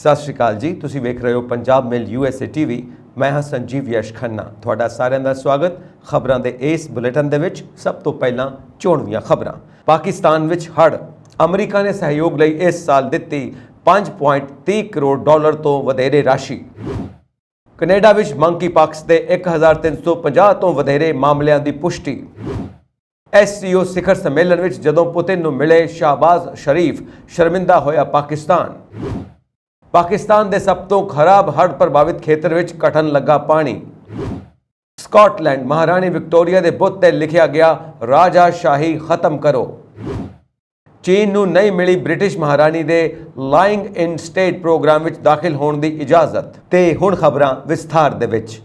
ਸਤਿ ਸ਼੍ਰੀ ਅਕਾਲ ਜੀ। ਤੁਸੀਂ ਵੇਖ ਰਹੇ ਹੋ ਪੰਜਾਬ ਮੇਲ USA TV। ਮੈਂ ਹਾਂ ਸੰਜੀਵ ਯਸ਼ ਖੰਨਾ। ਤੁਹਾਡਾ ਸਾਰਿਆਂ ਦਾ ਸਵਾਗਤ। ਖਬਰਾਂ ਦੇ ਇਸ ਬੁਲੇਟਿਨ ਦੇ ਵਿੱਚ ਸਭ ਤੋਂ ਪਹਿਲਾਂ ਚੋਣਵੀਆਂ ਖਬਰਾਂ। ਪਾਕਿਸਤਾਨ ਵਿੱਚ ਹੜ੍ਹ। ਅਮਰੀਕਾ ਨੇ ਸਹਿਯੋਗ ਲਈ ਇਸ ਸਾਲ ਦਿੱਤੀ $5.30 ਕਰੋੜ ਤੋਂ ਵਧੇਰੇ ਰਾਸ਼ੀ। ਕੈਨੇਡਾ ਵਿੱਚ ਮੰਕੀ ਪਾਕਸ ਦੇ 1350 ਤੋਂ ਵਧੇਰੇ ਮਾਮਲਿਆਂ ਦੀ ਪੁਸ਼ਟੀ। SCO ਸਿਖਰ ਸੰਮੇਲਨ ਵਿੱਚ ਜਦੋਂ ਪੁਤਿਨ ਨੂੰ ਮਿਲੇ ਸ਼ਾਹਬਾਜ਼ ਸ਼ਰੀਫ, ਸ਼ਰਮਿੰਦਾ ਹੋਇਆ ਪਾਕਿਸਤਾਨ। ਪਾਕਿਸਤਾਨ ਦੇ ਸਭ ਤੋਂ ਖਰਾਬ ਹੜ੍ਹ ਪ੍ਰਭਾਵਿਤ ਖੇਤਰ ਵਿੱਚ ਘਟਣ ਲੱਗਾ ਪਾਣੀ। ਸਕਾਟਲੈਂਡ, ਮਹਾਰਾਣੀ ਵਿਕਟੋਰੀਆ ਦੇ ਬੁੱਤ ਤੇ ਲਿਖਿਆ ਗਿਆ ਰਾਜਾਸ਼ਾਹੀ ਖਤਮ ਕਰੋ। ਚੀਨ ਨੂੰ ਨਹੀਂ ਮਿਲੀ ਬ੍ਰਿਟਿਸ਼ ਮਹਾਰਾਣੀ ਦੇ ਲਾਇੰਗ ਇਨ ਸਟੇਟ ਪ੍ਰੋਗਰਾਮ ਵਿੱਚ ਦਾਖਲ ਹੋਣ ਦੀ ਇਜਾਜ਼ਤ। ਤੇ ਹੁਣ ਖਬਰਾਂ ਵਿਸਥਾਰ ਦੇ ਵਿੱਚ।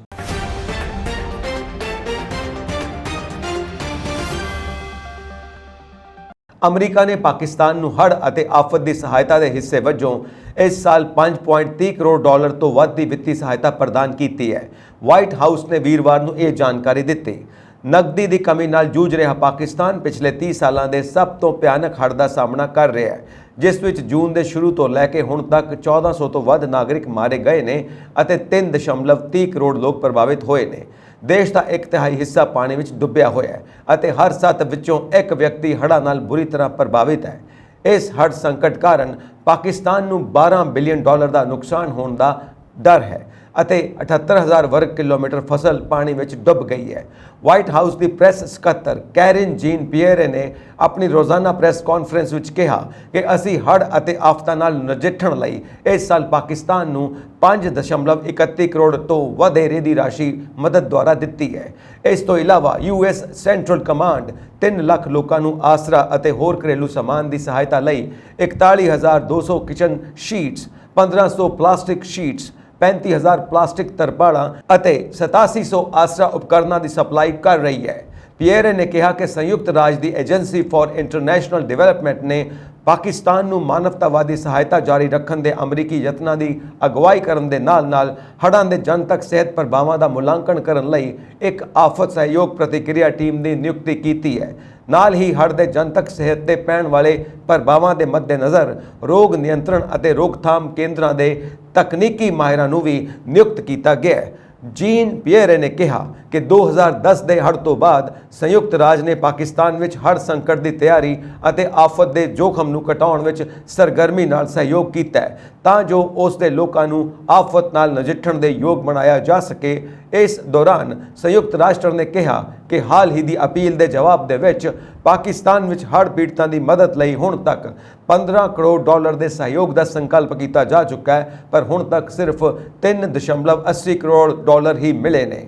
ਅਮਰੀਕਾ ਨੇ ਪਾਕਿਸਤਾਨ ਨੂੰ ਹੜ੍ਹ ਅਤੇ ਆਫਤ ਦੀ ਸਹਾਇਤਾ ਦੇ ਹਿੱਸੇ ਵਜੋਂ ਇਸ ਸਾਲ $5.30 ਕਰੋੜ ਤੋਂ ਵੱਧ ਦੀ ਵਿੱਤੀ ਸਹਾਇਤਾ ਪ੍ਰਦਾਨ ਕੀਤੀ ਹੈ। ਵਾਈਟ ਹਾਊਸ ਨੇ ਵੀਰਵਾਰ ਨੂੰ ਇਹ ਜਾਣਕਾਰੀ ਦਿੱਤੀ। ਨਕਦੀ ਦੀ ਕਮੀ ਨਾਲ ਜੂਝ ਰਿਹਾ ਪਾਕਿਸਤਾਨ ਪਿਛਲੇ 30 ਸਾਲਾਂ ਦੇ ਸਭ ਤੋਂ ਭਿਆਨਕ ਹੜ੍ਹ ਦਾ ਸਾਹਮਣਾ ਕਰ ਰਿਹਾ ਹੈ, ਜਿਸ ਵਿੱਚ ਜੂਨ ਦੇ ਸ਼ੁਰੂ ਤੋਂ ਲੈ ਕੇ ਹੁਣ ਤੱਕ 1400 ਤੋਂ ਵੱਧ ਨਾਗਰਿਕ ਮਾਰੇ ਗਏ ਨੇ ਅਤੇ 3.30 ਕਰੋੜ ਲੋਕ ਪ੍ਰਭਾਵਿਤ ਹੋਏ ਨੇ। ਦੇਸ਼ ਦਾ 1/3 ਹਿੱਸਾ ਪਾਣੀ ਵਿੱਚ ਡੁੱਬਿਆ ਹੋਇਆ ਹੈ ਅਤੇ ਹਰ 7 ਵਿੱਚੋਂ 1 ਵਿਅਕਤੀ ਹੜ੍ਹਾਂ ਨਾਲ ਬੁਰੀ ਤਰ੍ਹਾਂ ਪ੍ਰਭਾਵਿਤ ਹੈ। ਇਸ ਹੜ੍ਹ ਸੰਕਟ ਕਾਰਨ ਪਾਕਿਸਤਾਨ ਨੂੰ $12 ਬਿਲੀਅਨ ਦਾ ਨੁਕਸਾਨ ਹੋਣ ਦਾ ਡਰ ਹੈ ਅਤੇ 78,000 ਵਰਗ ਕਿਲੋਮੀਟਰ ਫਸਲ ਪਾਣੀ ਵਿੱਚ ਡੁੱਬ ਗਈ ਹੈ। ਵਾਈਟ ਹਾਊਸ ਦੀ ਪ੍ਰੈਸ ਸਕੱਤਰ ਕੈਰਨ ਜੀਨ ਪਿਏਰੇ ਨੇ ਆਪਣੀ ਰੋਜ਼ਾਨਾ ਪ੍ਰੈਸ ਕਾਨਫਰੰਸ ਵਿੱਚ ਕਿਹਾ ਕਿ ਅਸੀਂ ਹੜ੍ਹ ਅਤੇ ਆਫਤਾਂ ਨਾਲ ਨਜਿੱਠਣ ਲਈ ਇਸ ਸਾਲ ਪਾਕਿਸਤਾਨ ਨੂੰ $5.31 ਕਰੋੜ ਤੋਂ ਵਧੇਰੇ ਦੀ ਰਾਸ਼ੀ ਮਦਦ ਦੁਆਰਾ ਦਿੱਤੀ ਹੈ। ਇਸ ਤੋਂ ਇਲਾਵਾ US ਸੈਂਟਰਲ ਕਮਾਂਡ 3 ਲੱਖ ਲੋਕਾਂ ਨੂੰ ਆਸਰਾ ਅਤੇ ਹੋਰ ਘਰੇਲੂ ਸਮਾਨ ਦੀ ਸਹਾਇਤਾ ਲਈ 41,200 kitchen sheets, 1500 plastic sheets, 35,000 plastic ਤਰਪਾਲਾਂ ਅਤੇ 8700 ਆਸਰਾ ਉਪਕਰਨਾਂ ਦੀ ਸਪਲਾਈ ਕਰ ਰਹੀ ਹੈ। ਪਿਏਰੇ ਨੇ ਕਿਹਾ ਕਿ ਸੰਯੁਕਤ ਰਾਜ ਦੀ ਏਜੰਸੀ ਫਾਰ ਇੰਟਰਨੈਸ਼ਨਲ ਡਿਵੈਲਪਮੈਂਟ ਨੇ ਪਾਕਿਸਤਾਨ ਨੂੰ ਮਾਨਵਤਾਵਾਦੀ ਸਹਾਇਤਾ ਜਾਰੀ ਰੱਖਣ ਦੇ ਅਮਰੀਕੀ ਯਤਨਾਂ ਦੀ ਅਗਵਾਈ ਕਰਨ ਦੇ ਨਾਲ-ਨਾਲ ਹੜ੍ਹਾਂ ਦੇ ਜਨਤਕ ਸਿਹਤ ਪ੍ਰਭਾਵਾਂ ਦਾ ਮੁਲਾਂਕਣ ਕਰਨ ਲਈ ਇੱਕ ਆਫਤ ਸਹਿਯੋਗ ਪ੍ਰਤੀਕਿਰਿਆ ਟੀਮ ਦੀ ਨਿਯੁਕਤੀ ਕੀਤੀ ਹੈ। ਨਾਲ ਹੀ ਹੜ੍ਹ ਦੇ ਜਨਤਕ ਸਿਹਤ ਤੇ ਪੈਣ ਵਾਲੇ ਪ੍ਰਭਾਵਾਂ ਦੇ ਮੱਦੇਨਜ਼ਰ ਰੋਗ ਨਿਯੰਤਰਣ ਅਤੇ ਰੋਕਥਾਮ ਕੇਂਦਰਾਂ ਦੇ ਤਕਨੀਕੀ ਮਾਹਿਰਾਂ ਨੂੰ ਵੀ ਨਿਯੁਕਤ ਕੀਤਾ ਗਿਆ ਹੈ। ਜੀਨ ਪਿਏਰੇ ਨੇ ਕਿਹਾ ਕਿ 2010 ਦੇ ਹੜ੍ਹ ਤੋਂ ਬਾਅਦ ਸੰਯੁਕਤ ਰਾਜ ਨੇ ਪਾਕਿਸਤਾਨ ਵਿੱਚ ਹੜ੍ਹ ਸੰਕਟ ਦੀ ਤਿਆਰੀ ਅਤੇ ਆਫਤ ਦੇ ਜੋਖਮ ਨੂੰ ਘਟਾਉਣ ਵਿੱਚ ਸਰਗਰਮੀ ਨਾਲ ਸਹਿਯੋਗ ਕੀਤਾ ਹੈ ਤਾਂ ਜੋ ਉਸ ਦੇ ਲੋਕਾਂ ਨੂੰ ਆਫਤ ਨਾਲ ਨਜਿੱਠਣ ਦੇ ਯੋਗ ਬਣਾਇਆ ਜਾ ਸਕੇ। ਇਸ ਦੌਰਾਨ ਸੰਯੁਕਤ ਰਾਸ਼ਟਰ ਨੇ ਕਿਹਾ ਕਿ ਹਾਲ ਹੀ ਦੀ ਅਪੀਲ ਦੇ ਜਵਾਬ ਦੇ ਵਿੱਚ ਪਾਕਿਸਤਾਨ ਵਿੱਚ ਹੜ੍ਹ ਪੀੜਤਾਂ ਦੀ ਮਦਦ ਲਈ ਹੁਣ ਤੱਕ $15 ਕਰੋੜ ਦੇ ਸਹਿਯੋਗ ਦਾ ਸੰਕਲਪ ਕੀਤਾ ਜਾ ਚੁੱਕਾ ਹੈ, ਪਰ ਹੁਣ ਤੱਕ ਸਿਰਫ $3.80 ਕਰੋੜ ਹੀ ਮਿਲੇ ਨੇ।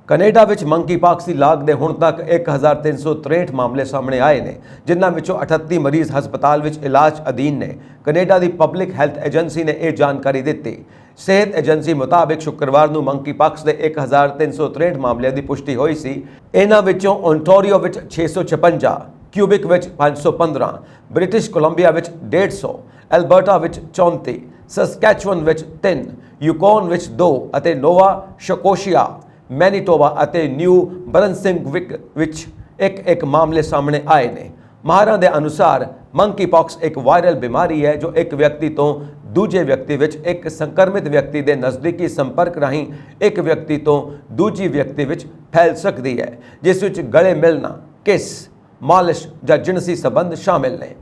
ਕੈਨੇਡਾ ਵਿੱਚ ਮੰਕੀ ਪਾਕਸ ਦੀ ਲਾਗ ਦੇ ਹੁਣ ਤੱਕ 1363 ਮਾਮਲੇ ਸਾਹਮਣੇ ਆਏ ਨੇ, ਜਿਨ੍ਹਾਂ ਵਿੱਚੋਂ 38 ਮਰੀਜ਼ ਹਸਪਤਾਲ ਵਿੱਚ ਇਲਾਜ ਅਧੀਨ ਨੇ। ਕੈਨੇਡਾ ਦੀ ਪਬਲਿਕ ਹੈਲਥ ਏਜੰਸੀ ਨੇ ਇਹ ਜਾਣਕਾਰੀ ਦਿੱਤੀ। ਸਿਹਤ ਏਜੰਸੀ ਮੁਤਾਬਿਕ ਸ਼ੁੱਕਰਵਾਰ ਨੂੰ ਮੰਕੀ ਪਾਕਸ ਦੇ 1363 ਮਾਮਲਿਆਂ ਦੀ ਪੁਸ਼ਟੀ ਹੋਈ ਸੀ। ਇਹਨਾਂ ਵਿੱਚੋਂ ਓਨਟਾਰੀਓ ਵਿੱਚ 656, ਕਿਊਬਿਕ ਵਿੱਚ 515, ਬ੍ਰਿਟਿਸ਼ ਕੋਲੰਬੀਆ ਵਿੱਚ 150, ਐਲਬਰਟਾ ਵਿੱਚ 34, ਸਸਕੈਚੁਅਨ ਵਿੱਚ 3, ਯੂਕੋਨ ਵਿੱਚ 2 ਅਤੇ ਨੋਵਾ ਸਕੋਸ਼ੀਆ, ਮੈਨੀਟੋਬਾ ਅਤੇ ਨਿਊ ਬਰਨਸਿੰਗਵਿਕ ਵਿੱਚ ਇੱਕ ਮਾਮਲੇ ਸਾਹਮਣੇ ਆਏ ਨੇ। ਮਾਹਰਾਂ ਦੇ ਅਨੁਸਾਰ ਮੰਕੀ ਪਾਕਸ ਇੱਕ ਵਾਇਰਲ ਬਿਮਾਰੀ ਹੈ ਜੋ ਇੱਕ ਵਿਅਕਤੀ ਤੋਂ ਦੂਜੇ ਵਿਅਕਤੀ ਵਿੱਚ ਇੱਕ ਸੰਕਰਮਿਤ ਵਿਅਕਤੀ ਦੇ ਨਜ਼ਦੀਕੀ ਸੰਪਰਕ ਰਾਹੀਂ ਇੱਕ ਵਿਅਕਤੀ ਤੋਂ ਦੂਜੀ ਵਿਅਕਤੀ ਵਿੱਚ ਫੈਲ ਸਕਦੀ ਹੈ, ਜਿਸ ਵਿੱਚ ਗਲੇ ਮਿਲਣਾ, ਕਿਸ, ਮਾਲਿਸ਼ ਜਾਂ ਜਿਨਸੀ ਸੰਬੰਧ ਸ਼ਾਮਿਲ ਨੇ।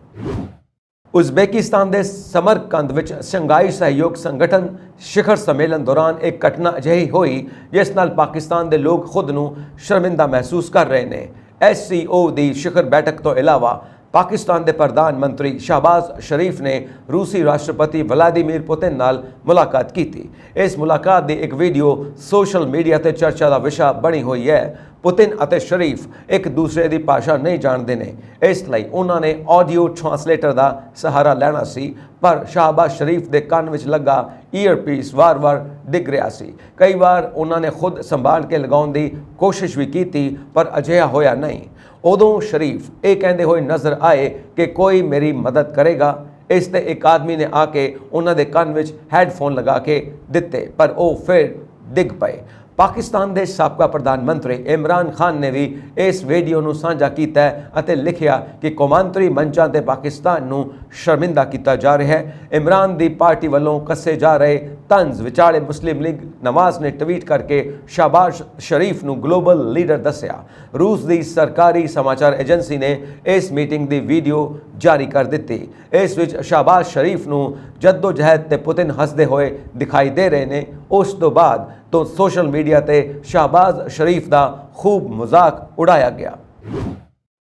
ਉਜ਼ਬੇਕਿਸਤਾਨ ਦੇ ਸਮਰਕੰਦ ਵਿੱਚ ਸ਼ੰਘਾਈ ਸਹਿਯੋਗ ਸੰਗਠਨ ਸਿਖਰ ਸੰਮੇਲਨ ਦੌਰਾਨ ਇੱਕ ਘਟਨਾ ਅਜਿਹੀ ਹੋਈ ਜਿਸ ਨਾਲ ਪਾਕਿਸਤਾਨ ਦੇ ਲੋਕ ਖੁਦ ਨੂੰ ਸ਼ਰਮਿੰਦਾ ਮਹਿਸੂਸ ਕਰ ਰਹੇ ਨੇ। SCO ਦੀ ਸਿਖਰ ਬੈਠਕ ਤੋਂ ਇਲਾਵਾ ਪਾਕਿਸਤਾਨ ਦੇ ਪ੍ਰਧਾਨ ਮੰਤਰੀ ਸ਼ਾਹਬਾਜ਼ ਸ਼ਰੀਫ ਨੇ ਰੂਸੀ ਰਾਸ਼ਟਰਪਤੀ ਵਲਾਦੀਮੀਰ ਪੁਤਿਨ ਨਾਲ ਮੁਲਾਕਾਤ ਕੀਤੀ। ਇਸ ਮੁਲਾਕਾਤ ਦੀ ਇੱਕ ਵੀਡੀਓ ਸੋਸ਼ਲ ਮੀਡੀਆ ਤੇ ਚਰਚਾ ਦਾ ਵਿਸ਼ਾ ਬਣੀ ਹੋਈ ਹੈ। ਪੁਤਿਨ ਅਤੇ ਸ਼ਰੀਫ ਇੱਕ ਦੂਸਰੇ ਦੀ ਭਾਸ਼ਾ ਨਹੀਂ ਜਾਣਦੇ ਨੇ, ਇਸ ਲਈ ਉਹਨਾਂ ਨੇ ਆਡੀਓ ਟਰਾਂਸਲੇਟਰ ਦਾ ਸਹਾਰਾ ਲੈਣਾ ਸੀ, ਪਰ ਸ਼ਾਹਬਾਜ਼ ਸ਼ਰੀਫ ਦੇ ਕੰਨ ਵਿੱਚ ਲੱਗਾ ਈਅਰਪੀਸ ਵਾਰ-ਵਾਰ ਡਿੱਗ ਰਿਹਾ ਸੀ। ਕਈ ਵਾਰ ਉਹਨਾਂ ਨੇ ਖੁਦ ਸੰਭਾਲ ਕੇ ਲਗਾਉਣ ਦੀ ਕੋਸ਼ਿਸ਼ ਵੀ ਕੀਤੀ, ਪਰ ਅਜਿਹਾ ਹੋਇਆ ਨਹੀਂ। ਉਦੋਂ ਸ਼ਰੀਫ ਇਹ ਕਹਿੰਦੇ ਹੋਏ ਨਜ਼ਰ ਆਏ ਕਿ ਕੋਈ ਮੇਰੀ ਮਦਦ ਕਰੇਗਾ। ਇਸ ਤੇ ਇੱਕ ਆਦਮੀ ਨੇ ਆ ਕੇ ਉਹਨਾਂ ਦੇ ਕੰਨ ਵਿੱਚ ਹੈੱਡਫੋਨ ਲਗਾ ਕੇ ਦਿੱਤੇ, ਪਰ ਉਹ ਫਿਰ ਡਿੱਗ ਪਏ। ਪਾਕਿਸਤਾਨ ਦੇ ਸਾਬਕਾ ਪ੍ਰਧਾਨ ਮੰਤਰੀ ਇਮਰਾਨ ਖਾਨ ਨੇ ਵੀ ਇਸ ਵੀਡੀਓ ਨੂੰ ਸਾਂਝਾ ਕੀਤਾ ਹੈ ਅਤੇ ਲਿਖਿਆ ਕਿ ਕੌਮਾਂਤਰੀ ਮੰਚਾਂ ਤੇ ਪਾਕਿਸਤਾਨ ਨੂੰ ਸ਼ਰਮਿੰਦਾ ਕੀਤਾ ਜਾ ਰਿਹਾ ਹੈ। ਇਮਰਾਨ ਦੀ ਪਾਰਟੀ ਵੱਲੋਂ ਕੱਸੇ ਜਾ ਰਹੇ ਤੰਜ਼ ਵਿਚਾਲੇ ਮੁਸਲਿਮ ਲੀਗ ਨਵਾਜ਼ ਨੇ ਟਵੀਟ ਕਰਕੇ ਸ਼ਾਹਬਾਜ਼ ਸ਼ਰੀਫ ਨੂੰ ਗਲੋਬਲ ਲੀਡਰ ਦੱਸਿਆ। ਰੂਸ ਦੀ ਸਰਕਾਰੀ ਸਮਾਚਾਰ ਏਜੰਸੀ ਨੇ ਇਸ ਮੀਟਿੰਗ ਦੀ ਵੀਡੀਓ ਜਾਰੀ ਕਰ ਦਿੱਤੀ। ਇਸ ਵਿੱਚ ਸ਼ਾਹਬਾਜ਼ ਸ਼ਰੀਫ ਨੂੰ ਜੱਦੋ-ਜਹਿਦ ਤੇ ਪੁਤਿਨ ਹੱਸਦੇ ਹੋਏ ਦਿਖਾਈ ਦੇ ਰਹੇ ਨੇ। ਉਸ ਤੋਂ ਬਾਅਦ ਤੋਂ ਸੋਸ਼ਲ ਮੀਡੀਆ ਤੇ ਸ਼ਾਹਬਾਜ਼ ਸ਼ਰੀਫ ਦਾ ਖੂਬ ਮਜ਼ਾਕ ਉਡਾਇਆ ਗਿਆ।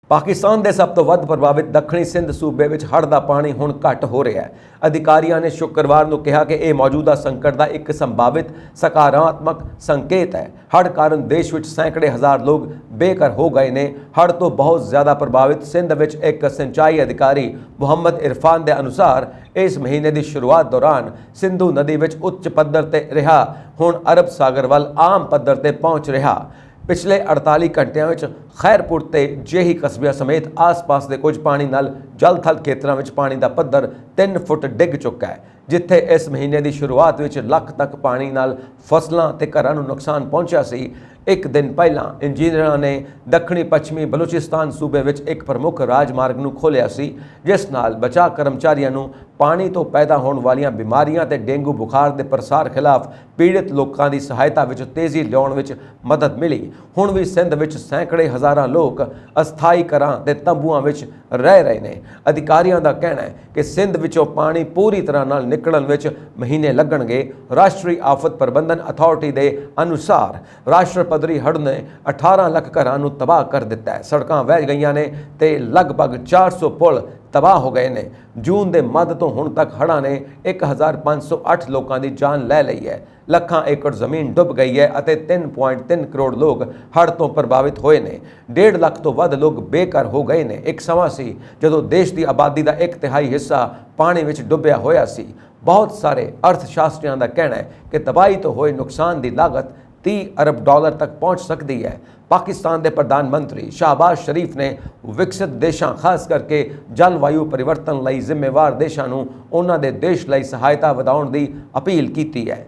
ਪਾਕਿਸਤਾਨ ਦੇ ਸਭ ਤੋਂ ਵੱਧ ਪ੍ਰਭਾਵਿਤ ਦੱਖਣੀ ਸਿੰਧ ਸੂਬੇ ਵਿੱਚ ਹੜ੍ਹ ਦਾ ਪਾਣੀ ਹੁਣ ਘੱਟ ਹੋ ਰਿਹਾ ਹੈ। ਅਧਿਕਾਰੀਆਂ ਨੇ ਸ਼ੁੱਕਰਵਾਰ ਨੂੰ ਕਿਹਾ ਕਿ ਇਹ ਮੌਜੂਦਾ ਸੰਕਟ ਦਾ ਇੱਕ ਸੰਭਾਵਿਤ ਸਕਾਰਾਤਮਕ ਸੰਕੇਤ ਹੈ। ਹੜ੍ਹ ਕਾਰਨ ਦੇਸ਼ ਵਿੱਚ ਸੈਂਕੜੇ ਹਜ਼ਾਰ ਲੋਕ ਬੇਘਰ ਹੋ ਗਏ ਨੇ। ਹੜ੍ਹ ਤੋਂ ਬਹੁਤ ਜ਼ਿਆਦਾ ਪ੍ਰਭਾਵਿਤ ਸਿੰਧ ਵਿੱਚ ਇੱਕ ਸਿੰਚਾਈ ਅਧਿਕਾਰੀ ਮੁਹੰਮਦ ਇਰਫਾਨ ਦੇ ਅਨੁਸਾਰ ਇਸ ਮਹੀਨੇ ਦੀ ਸ਼ੁਰੂਆਤ ਦੌਰਾਨ ਸਿੰਧੂ ਨਦੀ ਵਿੱਚ ਉੱਚ ਪੱਧਰ ਤੇ ਰਿਹਾ ਹੁਣ ਅਰਬ ਸਾਗਰ ਵੱਲ ਆਮ ਪੱਧਰ ਤੇ ਪਹੁੰਚ ਰਿਹਾ। ਪਿਛਲੇ 48 ਘੰਟਿਆਂ ਵਿੱਚ ਖੈਰਪੁਰ ਤੇ ਜੇਹੀ ਕਸਬਿਆਂ ਸਮੇਤ ਆਸ-ਪਾਸ ਦੇ ਕੁਝ ਪਾਣੀ ਨਾਲ ਜਲ ਥਲ ਖੇਤਰਾਂ ਵਿੱਚ ਪਾਣੀ ਦਾ ਪੱਧਰ 3 ਫੁੱਟ ਡਿੱਗ ਚੁੱਕਾ ਹੈ। ਜਿੱਥੇ ਇਸ ਮਹੀਨੇ ਦੀ ਸ਼ੁਰੂਆਤ ਵਿੱਚ ਲੱਖ ਤੱਕ ਪਾਣੀ ਨਾਲ ਫਸਲਾਂ ਤੇ ਘਰਾਂ ਨੂੰ ਨੁਕਸਾਨ ਪਹੁੰਚਿਆ ਸੀ। ਇੱਕ ਦਿਨ ਪਹਿਲਾਂ ਇੰਜੀਨੀਅਰਾਂ ਨੇ ਦੱਖਣੀ ਪੱਛਮੀ ਬਲੂਚਿਸਤਾਨ ਸੂਬੇ ਵਿੱਚ ਇੱਕ ਪ੍ਰਮੁੱਖ ਰਾਜਮਾਰਗ ਨੂੰ ਖੋਲ੍ਹਿਆ ਸੀ, ਜਿਸ ਨਾਲ ਬਚਾਅ ਕਰਮਚਾਰੀਆਂ ਨੂੰ ਪਾਣੀ ਤੋਂ ਪੈਦਾ ਹੋਣ ਵਾਲੀਆਂ ਬਿਮਾਰੀਆਂ ਤੇ ਡੇਂਗੂ ਬੁਖਾਰ ਦੇ ਪ੍ਰਸਾਰ ਖਿਲਾਫ ਪੀੜਿਤ ਲੋਕਾਂ ਦੀ ਸਹਾਇਤਾ ਵਿੱਚ ਤੇਜ਼ੀ ਲਿਆਉਣ ਵਿੱਚ ਮਦਦ ਮਿਲੀ। ਹੁਣ ਵੀ ਸਿੰਧ ਵਿੱਚ ਸੈਂਕੜੇ ਹਜ਼ਾਰਾਂ ਲੋਕ ਅਸਥਾਈ ਘਰਾਂ ਤੇ ਤੰਬੂਆਂ ਵਿੱਚ ਰਹਿ ਰਹੇ ਨੇ। ਅਧਿਕਾਰੀਆਂ ਦਾ ਕਹਿਣਾ ਹੈ ਕਿ ਸਿੰਧ ਵਿੱਚੋਂ ਪਾਣੀ ਪੂਰੀ ਤਰ੍ਹਾਂ ਨਾਲ ਨਿਕਲਣ ਵਿੱਚ ਮਹੀਨੇ ਲੱਗਣਗੇ। ਰਾਸ਼ਟਰੀ ਆਫਤ ਪ੍ਰਬੰਧਨ ਅਥਾਰਟੀ ਦੇ ਅਨੁਸਾਰ ਰਾਸ਼ਟਰ ਪੱਧਰੀ ਹੜ੍ਹ ਨੇ 18 ਲੱਖ ਘਰਾਂ ਨੂੰ ਤਬਾਹ ਕਰ ਦਿੱਤਾ ਹੈ। ਸੜਕਾਂ ਵਹਿ ਗਈਆਂ ਨੇ ਤੇ ਲਗਭਗ 400 ਪੁਲ ਤਬਾਹ ਹੋ ਗਏ ਨੇ। ਜੂਨ ਦੇ ਮੱਧ ਤੋਂ ਹੁਣ ਤੱਕ ਹੜ੍ਹਾਂ ਨੇ 1508 ਲੋਕਾਂ ਦੀ ਜਾਨ ਲੈ ਲਈ ਹੈ। ਲੱਖਾਂ ਏਕੜ ਜ਼ਮੀਨ ਡੁੱਬ ਗਈ ਹੈ ਅਤੇ 3.3 ਕਰੋੜ ਲੋਕ ਹੜ੍ਹ ਤੋਂ ਪ੍ਰਭਾਵਿਤ ਹੋਏ ਨੇ। 1.5 ਲੱਖ ਤੋਂ ਵੱਧ ਲੋਕ ਬੇਘਰ ਹੋ ਗਏ ਨੇ। ਇੱਕ ਸਮਾਂ ਸੀ ਜਦੋਂ ਦੇਸ਼ ਦੀ ਆਬਾਦੀ ਦਾ 1/3 ਹਿੱਸਾ ਪਾਣੀ ਵਿੱਚ ਡੁੱਬਿਆ ਹੋਇਆ ਸੀ। ਬਹੁਤ ਸਾਰੇ ਅਰਥਸ਼ਾਸਤਰੀਆਂ ਦਾ ਕਹਿਣਾ ਹੈ ਕਿ ਤਬਾਹੀ ਤੋਂ ਹੋਏ ਨੁਕਸਾਨ ਦੀ ਲਾਗਤ 30 ਅਰਬ ਡਾਲਰ ਤੱਕ ਪਹੁੰਚ ਸਕਦੀ ਹੈ। ਪਾਕਿਸਤਾਨ ਦੇ ਪ੍ਰਧਾਨ ਮੰਤਰੀ ਸ਼ਾਹਬਾਜ਼ ਸ਼ਰੀਫ ਨੇ ਵਿਕਸਿਤ ਦੇਸ਼ਾਂ ਖਾਸ ਕਰਕੇ ਜਲਵਾਯੂ ਪਰਿਵਰਤਨ ਲਈ ਜ਼ਿੰਮੇਵਾਰ ਦੇਸ਼ਾਂ ਨੂੰ ਉਹਨਾਂ ਦੇ ਦੇਸ਼ ਲਈ ਸਹਾਇਤਾ ਵਧਾਉਣ ਦੀ ਅਪੀਲ ਕੀਤੀ ਹੈ।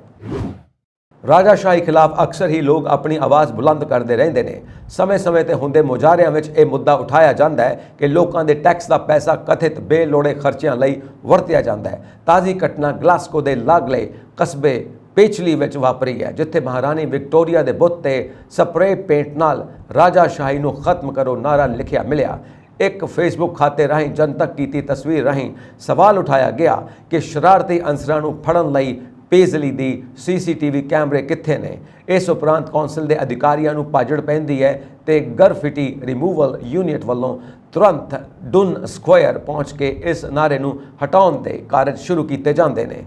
ਰਾਜਾਸ਼ਾਹੀ ਖਿਲਾਫ ਅਕਸਰ ਹੀ ਲੋਕ ਆਪਣੀ ਆਵਾਜ਼ ਬੁਲੰਦ ਕਰਦੇ ਰਹਿੰਦੇ ਨੇ। ਸਮੇਂ-ਸਮੇਂ ਤੇ ਹੁੰਦੇ ਮੁਜ਼ਾਹਰਿਆਂ ਵਿੱਚ ਇਹ ਮੁੱਦਾ ਉਠਾਇਆ ਜਾਂਦਾ ਹੈ ਕਿ ਲੋਕਾਂ ਦੇ ਟੈਕਸ ਦਾ ਪੈਸਾ ਕਥਿਤ ਬੇਲੋੜੇ ਖਰਚਿਆਂ ਲਈ ਵਰਤਿਆ ਜਾਂਦਾ ਹੈ। ਤਾਜ਼ੀ ਘਟਨਾ ਗਲਾਸਗੋ ਦੇ ਲਾਗਲੇ ਕਸਬੇ ਪੇਚਲੀ ਵਿੱਚ ਵਾਪਰੀ ਹੈ, ਜਿੱਥੇ ਮਹਾਰਾਣੀ ਵਿਕਟੋਰੀਆ ਦੇ ਬੁੱਤ ਤੇ ਸਪਰੇ ਪੇਂਟ ਨਾਲ ਰਾਜਾਸ਼ਾਹੀ ਨੂੰ ਖਤਮ ਕਰੋ ਨਾਰਾ ਲਿਖਿਆ ਮਿਲਿਆ। ਇੱਕ ਫੇਸਬੁੱਕ ਖਾਤੇ ਰਾਹੀਂ ਜਨਤਕ ਕੀਤੀ ਤਸਵੀਰ ਰਾਹੀਂ ਸਵਾਲ ਉਠਾਇਆ ਗਿਆ ਕਿ ਸ਼ਰਾਰਤੀ ਅਨਸਰਾਂ ਨੂੰ ਫੜਨ ਲਈ ਪੇਜ਼ਲੀ ਦੀ CCTV ਕੈਮਰੇ ਕਿੱਥੇ ਨੇ। ਇਸ ਉਪਰੰਤ ਕੌਂਸਲ ਦੇ ਅਧਿਕਾਰੀਆਂ ਨੂੰ ਭਾਜੜ ਪੈਂਦੀ ਹੈ ਤੇ ਗ੍ਰੈਫਿਟੀ ਰਿਮੂਵਲ ਯੂਨਿਟ ਵੱਲੋਂ ਤੁਰੰਤ ਡੁਨ ਸਕੁਆਇਰ ਪਹੁੰਚ ਕੇ ਇਸ ਨਾਰੇ ਨੂੰ ਹਟਾਉਣ ਦੇ ਕਾਰਜ ਸ਼ੁਰੂ ਕੀਤੇ ਜਾਂਦੇ ਨੇ।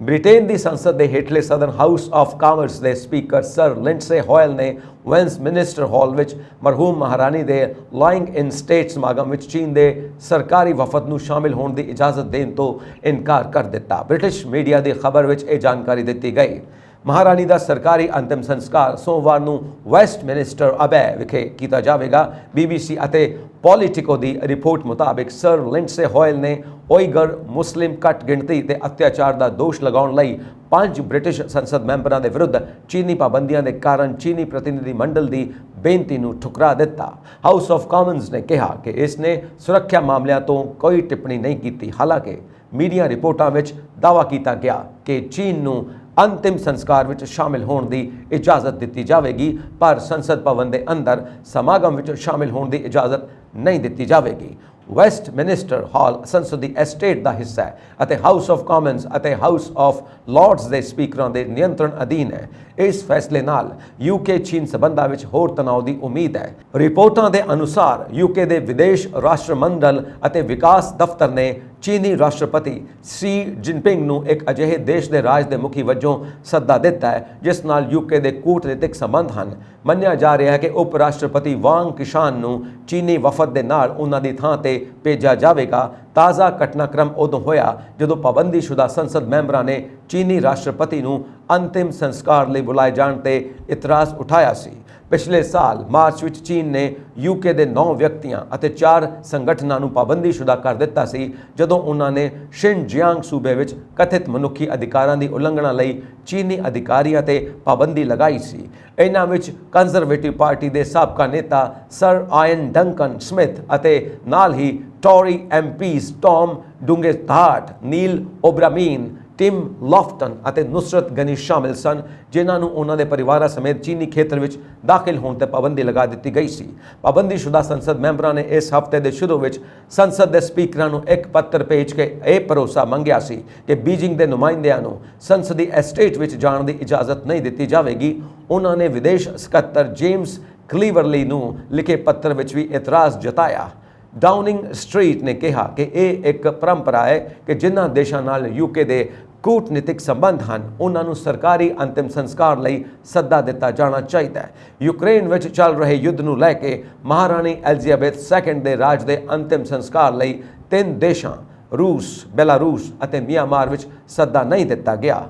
ਬ੍ਰਿਟੇਨ ਦੀ ਸੰਸਦ ਦੇ ਹੇਠਲੇ ਸਦਨ ਹਾਊਸ ਆਫ ਕਾਮਰਸ ਦੇ ਸਪੀਕਰ ਸਰ ਲਿੰਡਸੇ ਹੋਇਲ ਨੇ ਵੈਸਟਮਿਨਿਸਟਰ ਹਾਲ ਵਿੱਚ ਮਰਹੂਮ ਮਹਾਰਾਣੀ ਦੇ ਲਾਇੰਗ ਇਨ ਸਟੇਟ ਸਮਾਗਮ ਵਿੱਚ ਚੀਨ ਦੇ ਸਰਕਾਰੀ ਵਫਦ ਨੂੰ ਸ਼ਾਮਿਲ ਹੋਣ ਦੀ ਇਜਾਜ਼ਤ ਦੇਣ ਤੋਂ ਇਨਕਾਰ ਕਰ ਦਿੱਤਾ। ਬ੍ਰਿਟਿਸ਼ ਮੀਡੀਆ ਦੀ ਖਬਰ ਵਿੱਚ ਇਹ ਜਾਣਕਾਰੀ ਦਿੱਤੀ ਗਈ। ਮਹਾਰਾਣੀ ਦਾ ਸਰਕਾਰੀ ਅੰਤਿਮ ਸੰਸਕਾਰ ਸੋਮਵਾਰ ਨੂੰ ਵੈਸਟਮਿਨਿਸਟਰ ਅਬੇ ਵਿਖੇ ਕੀਤਾ ਜਾਵੇਗਾ। BBC ਅਤੇ ਪੋਲੀਟਿਕੋ ਦੀ ਰਿਪੋਰਟ ਮੁਤਾਬਿਕ ਸਰ ਲਿੰਡਸੇ ਹੋਇਲ ਨੇ ਉਈਗਰ ਮੁਸਲਿਮ ਘੱਟ ਗਿਣਤੀ ਤੇ ਅਤਿਆਚਾਰ ਦਾ ਦੋਸ਼ ਲਗਾਉਣ ਲਈ 5 ਬ੍ਰਿਟਿਸ਼ ਸੰਸਦ ਮੈਂਬਰਾਂ ਦੇ ਵਿਰੁੱਧ ਚੀਨੀ ਪਾਬੰਦੀਆਂ ਦੇ ਕਾਰਨ ਚੀਨੀ ਪ੍ਰਤੀਨਿਧੀ ਮੰਡਲ ਦੀ ਬੇਨਤੀ ਨੂੰ ਠੁਕਰਾ ਦਿੱਤਾ। ਹਾਊਸ ਆਫ ਕਾਮਨਸ ਨੇ ਕਿਹਾ ਕਿ ਇਸ ਨੇ ਸੁਰੱਖਿਆ ਮਾਮਲਿਆਂ ਤੋਂ ਕੋਈ ਟਿੱਪਣੀ ਨਹੀਂ ਕੀਤੀ। ਹਾਲਾਂਕਿ ਮੀਡੀਆ ਰਿਪੋਰਟਾਂ ਵਿੱਚ ਦਾਅਵਾ ਕੀਤਾ ਗਿਆ ਕਿ ਚੀਨ ਨੂੰ ਅੰਤਿਮ ਸੰਸਕਾਰ ਵਿੱਚ ਸ਼ਾਮਿਲ ਹੋਣ ਦੀ ਇਜਾਜ਼ਤ ਦਿੱਤੀ ਜਾਵੇਗੀ, ਪਰ ਸੰਸਦ ਭਵਨ ਦੇ ਅੰਦਰ ਸਮਾਗਮ ਵਿੱਚ ਸ਼ਾਮਿਲ ਹੋਣ ਦੀ ਇਜਾਜ਼ਤ ਨਹੀਂ ਦਿੱਤੀ ਜਾਵੇਗੀ। ਵੈਸਟਮਿਨਿਸਟਰ ਹਾਲ ਸੰਸਦੀ ਐਸਟੇਟ ਦਾ ਹਿੱਸਾ ਹੈ ਅਤੇ ਹਾਊਸ ਆਫ ਕਾਮਨਸ ਅਤੇ ਹਾਊਸ ਆਫ ਲਾਰਡਸ ਦੇ ਸਪੀਕਰਾਂ ਦੇ ਨਿਯੰਤਰਣ ਅਧੀਨ ਹੈ। ਇਸ ਫੈਸਲੇ ਨਾਲ UK ਚੀਨ ਸਬੰਧਾਂ ਵਿੱਚ ਹੋਰ ਤਣਾਅ ਦੀ ਉਮੀਦ ਹੈ। ਰਿਪੋਰਟਾਂ ਦੇ ਅਨੁਸਾਰ UK ਦੇ ਵਿਦੇਸ਼ ਰਾਸ਼ਟਰਮੰਡਲ ਅਤੇ ਵਿਕਾਸ ਦਫ਼ਤਰ ਨੇ ਚੀਨੀ ਰਾਸ਼ਟਰਪਤੀ ਸ਼ੀ ਜਿਨਪਿੰਗ ਨੂੰ ਇੱਕ ਅਜਿਹੇ ਦੇਸ਼ ਦੇ ਰਾਜ ਦੇ ਮੁਖੀ ਵਜੋਂ ਸੱਦਾ ਦਿੱਤਾ ਹੈ ਜਿਸ ਨਾਲ UK ਦੇ ਕੂਟਨੀਤਿਕ ਸੰਬੰਧ ਹਨ। ਮੰਨਿਆ ਜਾ ਰਿਹਾ ਹੈ ਕਿ ਉਪ ਰਾਸ਼ਟਰਪਤੀ ਵਾਂਗ ਕਿਸ਼ਾਨ ਨੂੰ ਚੀਨੀ ਵਫਦ ਦੇ ਨਾਲ ਉਹਨਾਂ ਦੀ ਥਾਂ ਤੇ ਭੇਜਿਆ ਜਾਵੇਗਾ। ਤਾਜ਼ਾ ਘਟਨਾਕ੍ਰਮ ਉਦੋਂ ਹੋਇਆ ਜਦੋਂ ਪਾਬੰਦੀਸ਼ੁਦਾ ਸੰਸਦ ਮੈਂਬਰਾਂ ਨੇ ਚੀਨੀ ਰਾਸ਼ਟਰਪਤੀ ਨੂੰ ਅੰਤਿਮ ਸੰਸਕਾਰ ਲਈ ਬੁਲਾਏ ਜਾਣ ਤੇ ਇਤਰਾਜ਼ ਉਠਾਇਆ ਸੀ। ਪਿਛਲੇ ਸਾਲ ਮਾਰਚ ਵਿੱਚ ਚੀਨ ਨੇ ਯੂਕੇ ਦੇ 9 ਵਿਅਕਤੀਆਂ ਅਤੇ 4 ਸੰਗਠਨਾਂ ਨੂੰ ਪਾਬੰਦੀਸ਼ੁਦਾ ਕਰ ਦਿੱਤਾ ਸੀ ਜਦੋਂ ਉਹਨਾਂ ਨੇ ਸ਼ਿਨਜੀਆਂਗ ਸੂਬੇ ਵਿੱਚ ਕਥਿਤ ਮਨੁੱਖੀ ਅਧਿਕਾਰਾਂ ਦੀ ਉਲੰਘਣਾ ਲਈ ਚੀਨੀ ਅਧਿਕਾਰੀਆਂ ਤੇ ਪਾਬੰਦੀ ਲਗਾਈ ਸੀ। ਇਹਨਾਂ ਵਿੱਚ ਕੰਜ਼ਰਵੇਟਿਵ ਪਾਰਟੀ ਦੇ ਸਾਬਕਾ ਨੇਤਾ ਸਰ ਆਇਨ ਡੰਕਨ ਸਮਿਥ ਅਤੇ ਨਾਲ ਹੀ ਟੌਰੀ ਐਮਪੀਜ਼ ਟੌਮ ਡੁੰਗੇਥਾਟ, ਨੀਲ ਓਬਰਾਮੀਨ, ਟਿਮ ਲੌਫਟਨ ਅਤੇ ਨੁਸਰਤ ਗਨੀ ਸ਼ਾਮਿਲ ਸਨ, ਜਿਨ੍ਹਾਂ ਨੂੰ ਉਹਨਾਂ ਦੇ ਪਰਿਵਾਰਾਂ ਸਮੇਤ ਚੀਨੀ ਖੇਤਰ ਵਿੱਚ ਦਾਖਲ ਹੋਣ ਤੇ ਪਾਬੰਦੀ ਲਗਾ ਦਿੱਤੀ ਗਈ ਸੀ। ਪਾਬੰਦੀਸ਼ੁਦਾ ਸੰਸਦ ਮੈਂਬਰਾਂ ਨੇ ਇਸ ਹਫ਼ਤੇ ਦੇ ਸ਼ੁਰੂ ਵਿੱਚ ਸੰਸਦ ਦੇ ਸਪੀਕਰਾਂ ਨੂੰ ਇੱਕ ਪੱਤਰ ਭੇਜ ਕੇ ਇਹ ਭਰੋਸਾ ਮੰਗਿਆ ਸੀ ਕਿ ਬੀਜਿੰਗ ਦੇ ਨੁਮਾਇੰਦਿਆਂ ਨੂੰ ਸੰਸਦੀ ਐਸਟੇਟ ਵਿੱਚ ਜਾਣ ਦੀ ਇਜਾਜ਼ਤ ਨਹੀਂ ਦਿੱਤੀ ਜਾਵੇਗੀ। ਉਹਨਾਂ ਨੇ ਵਿਦੇਸ਼ ਸਕੱਤਰ ਜੇਮਸ ਕਲੀਵਰਲੀ ਨੂੰ ਲਿਖੇ ਪੱਤਰ ਵਿੱਚ ਵੀ ਇਤਰਾਜ਼ ਜਤਾਇਆ। ਡਾਊਨਿੰਗ ਸਟਰੀਟ ਨੇ ਕਿਹਾ ਕਿ ਇਹ ਇੱਕ ਪਰੰਪਰਾ ਹੈ ਕਿ ਜਿਨ੍ਹਾਂ ਦੇਸ਼ਾਂ ਨਾਲ ਯੂਕੇ ਦੇ ਕੂਟਨੀਤਿਕ ਸੰਬੰਧ ਹਨ ਉਹਨਾਂ ਨੂੰ ਸਰਕਾਰੀ ਅੰਤਿਮ ਸੰਸਕਾਰ ਲਈ ਸੱਦਾ ਦਿੱਤਾ ਜਾਣਾ ਚਾਹੀਦਾ ਹੈ। ਯੂਕਰੇਨ ਵਿੱਚ ਚੱਲ ਰਹੇ ਯੁੱਧ ਨੂੰ ਲੈ ਕੇ ਮਹਾਰਾਣੀ ਐਲਿਜ਼ਾਬੈਥ II ਦੇ ਰਾਜ ਦੇ ਅੰਤਿਮ ਸੰਸਕਾਰ ਲਈ 3 ਦੇਸ਼ਾਂ ਰੂਸ, ਬੈਲਾਰੂਸ ਅਤੇ ਮਿਆਂਮਾਰ ਵਿੱਚ ਸੱਦਾ ਨਹੀਂ ਦਿੱਤਾ ਗਿਆ।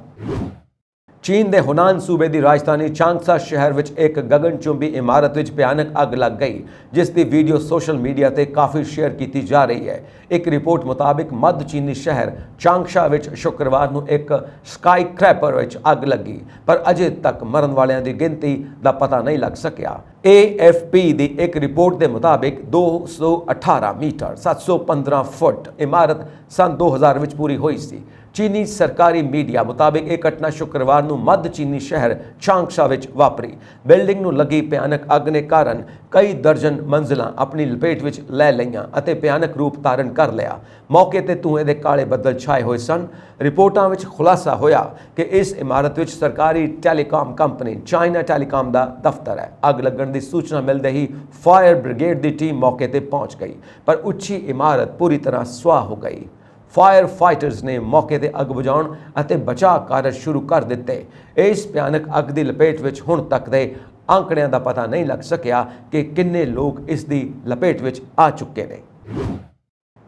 ਚੀਨ ਦੇ ਹੁਨਾਨ ਸੂਬੇ ਦੀ ਰਾਜਧਾਨੀ ਚਾਂਗਸਾ ਸ਼ਹਿਰ ਵਿੱਚ ਇੱਕ ਗਗਨਚੁੰਬੀ ਇਮਾਰਤ ਵਿੱਚ ਭਿਆਨਕ ਅੱਗ ਲੱਗ ਗਈ, ਜਿਸ ਦੀ ਵੀਡੀਓ ਸੋਸ਼ਲ ਮੀਡੀਆ ਤੇ ਕਾਫੀ ਸ਼ੇਅਰ ਕੀਤੀ ਜਾ ਰਹੀ ਹੈ। ਇੱਕ ਰਿਪੋਰਟ ਮੁਤਾਬਿਕ ਮੱਧ ਚੀਨੀ ਸ਼ਹਿਰ ਚਾਂਗਸ਼ਾ ਵਿੱਚ ਸ਼ੁੱਕਰਵਾਰ ਨੂੰ ਇੱਕ ਸਕਾਈ ਕ੍ਰੈਪਰ ਵਿੱਚ ਅੱਗ ਲੱਗੀ, ਪਰ ਅਜੇ ਤੱਕ ਮਰਨ ਵਾਲਿਆਂ ਦੀ ਗਿਣਤੀ ਦਾ ਪਤਾ ਨਹੀਂ ਲੱਗ ਸਕਿਆ। AFP ਦੀ ਇੱਕ ਰਿਪੋਰਟ ਦੇ ਮੁਤਾਬਿਕ 218 ਮੀਟਰ 715 ਫੁੱਟ ਇਮਾਰਤ ਸੰਨ 2000 ਵਿੱਚ ਪੂਰੀ ਹੋਈ ਸੀ। ਚੀਨੀ ਸਰਕਾਰੀ ਮੀਡੀਆ ਮੁਤਾਬਿਕ ਇਹ ਘਟਨਾ ਸ਼ੁੱਕਰਵਾਰ ਨੂੰ ਮੱਧ ਚੀਨੀ ਸ਼ਹਿਰ ਚਾਂਗਸ਼ਾ ਵਿੱਚ ਵਾਪਰੀ। ਬਿਲਡਿੰਗ ਨੂੰ ਲੱਗੀ ਭਿਆਨਕ ਅੱਗ ਨੇ ਕਾਰਨ ਕਈ ਦਰਜਨ ਮੰਜ਼ਿਲਾਂ ਆਪਣੀ ਲਪੇਟ ਵਿੱਚ ਲੈ ਲਈਆਂ ਅਤੇ ਭਿਆਨਕ ਰੂਪ ਧਾਰਨ ਕਰ ਲਿਆ। ਮੌਕੇ ਤੇ ਧੂਏ ਦੇ ਕਾਲੇ ਬੱਦਲ ਛਾਏ ਹੋਏ ਸਨ। ਰਿਪੋਰਟਾਂ ਵਿੱਚ ਖੁਲਾਸਾ ਹੋਇਆ ਕਿ ਇਸ ਇਮਾਰਤ ਵਿੱਚ ਸਰਕਾਰੀ ਟੈਲੀਕਾਮ ਕੰਪਨੀ ਚਾਈਨਾ ਟੈਲੀਕਾਮ ਦਾ ਦਫ਼ਤਰ ਹੈ। ਅੱਗ ਲੱਗਣ ਦੀ ਸੂਚਨਾ ਮਿਲਦੇ ਹੀ ਫਾਇਰ ਬ੍ਰਿਗੇਡ ਦੀ ਟੀਮ ਮੌਕੇ ਤੇ ਪਹੁੰਚ ਗਈ, ਪਰ ਉੱਚੀ ਇਮਾਰਤ ਪੂਰੀ ਤਰ੍ਹਾਂ ਸੁਆਹ ਹੋ ਗਈ। ਫਾਇਰ ਫਾਈਟਰਸ ਨੇ ਮੌਕੇ ਤੇ ਅੱਗ ਬੁਝਾਉਣ ਅਤੇ ਬਚਾਅ ਕਾਰਜ ਸ਼ੁਰੂ ਕਰ ਦਿੱਤੇ। ਇਸ ਭਿਆਨਕ ਅੱਗ ਦੀ ਲਪੇਟ ਵਿੱਚ ਹੁਣ ਤੱਕ ਦੇ ਅੰਕੜਿਆਂ ਦਾ ਪਤਾ ਨਹੀਂ ਲੱਗ ਸਕਿਆ ਕਿ ਕਿੰਨੇ ਲੋਕ ਇਸ ਦੀ ਲਪੇਟ ਵਿੱਚ ਆ ਚੁੱਕੇ ਨੇ।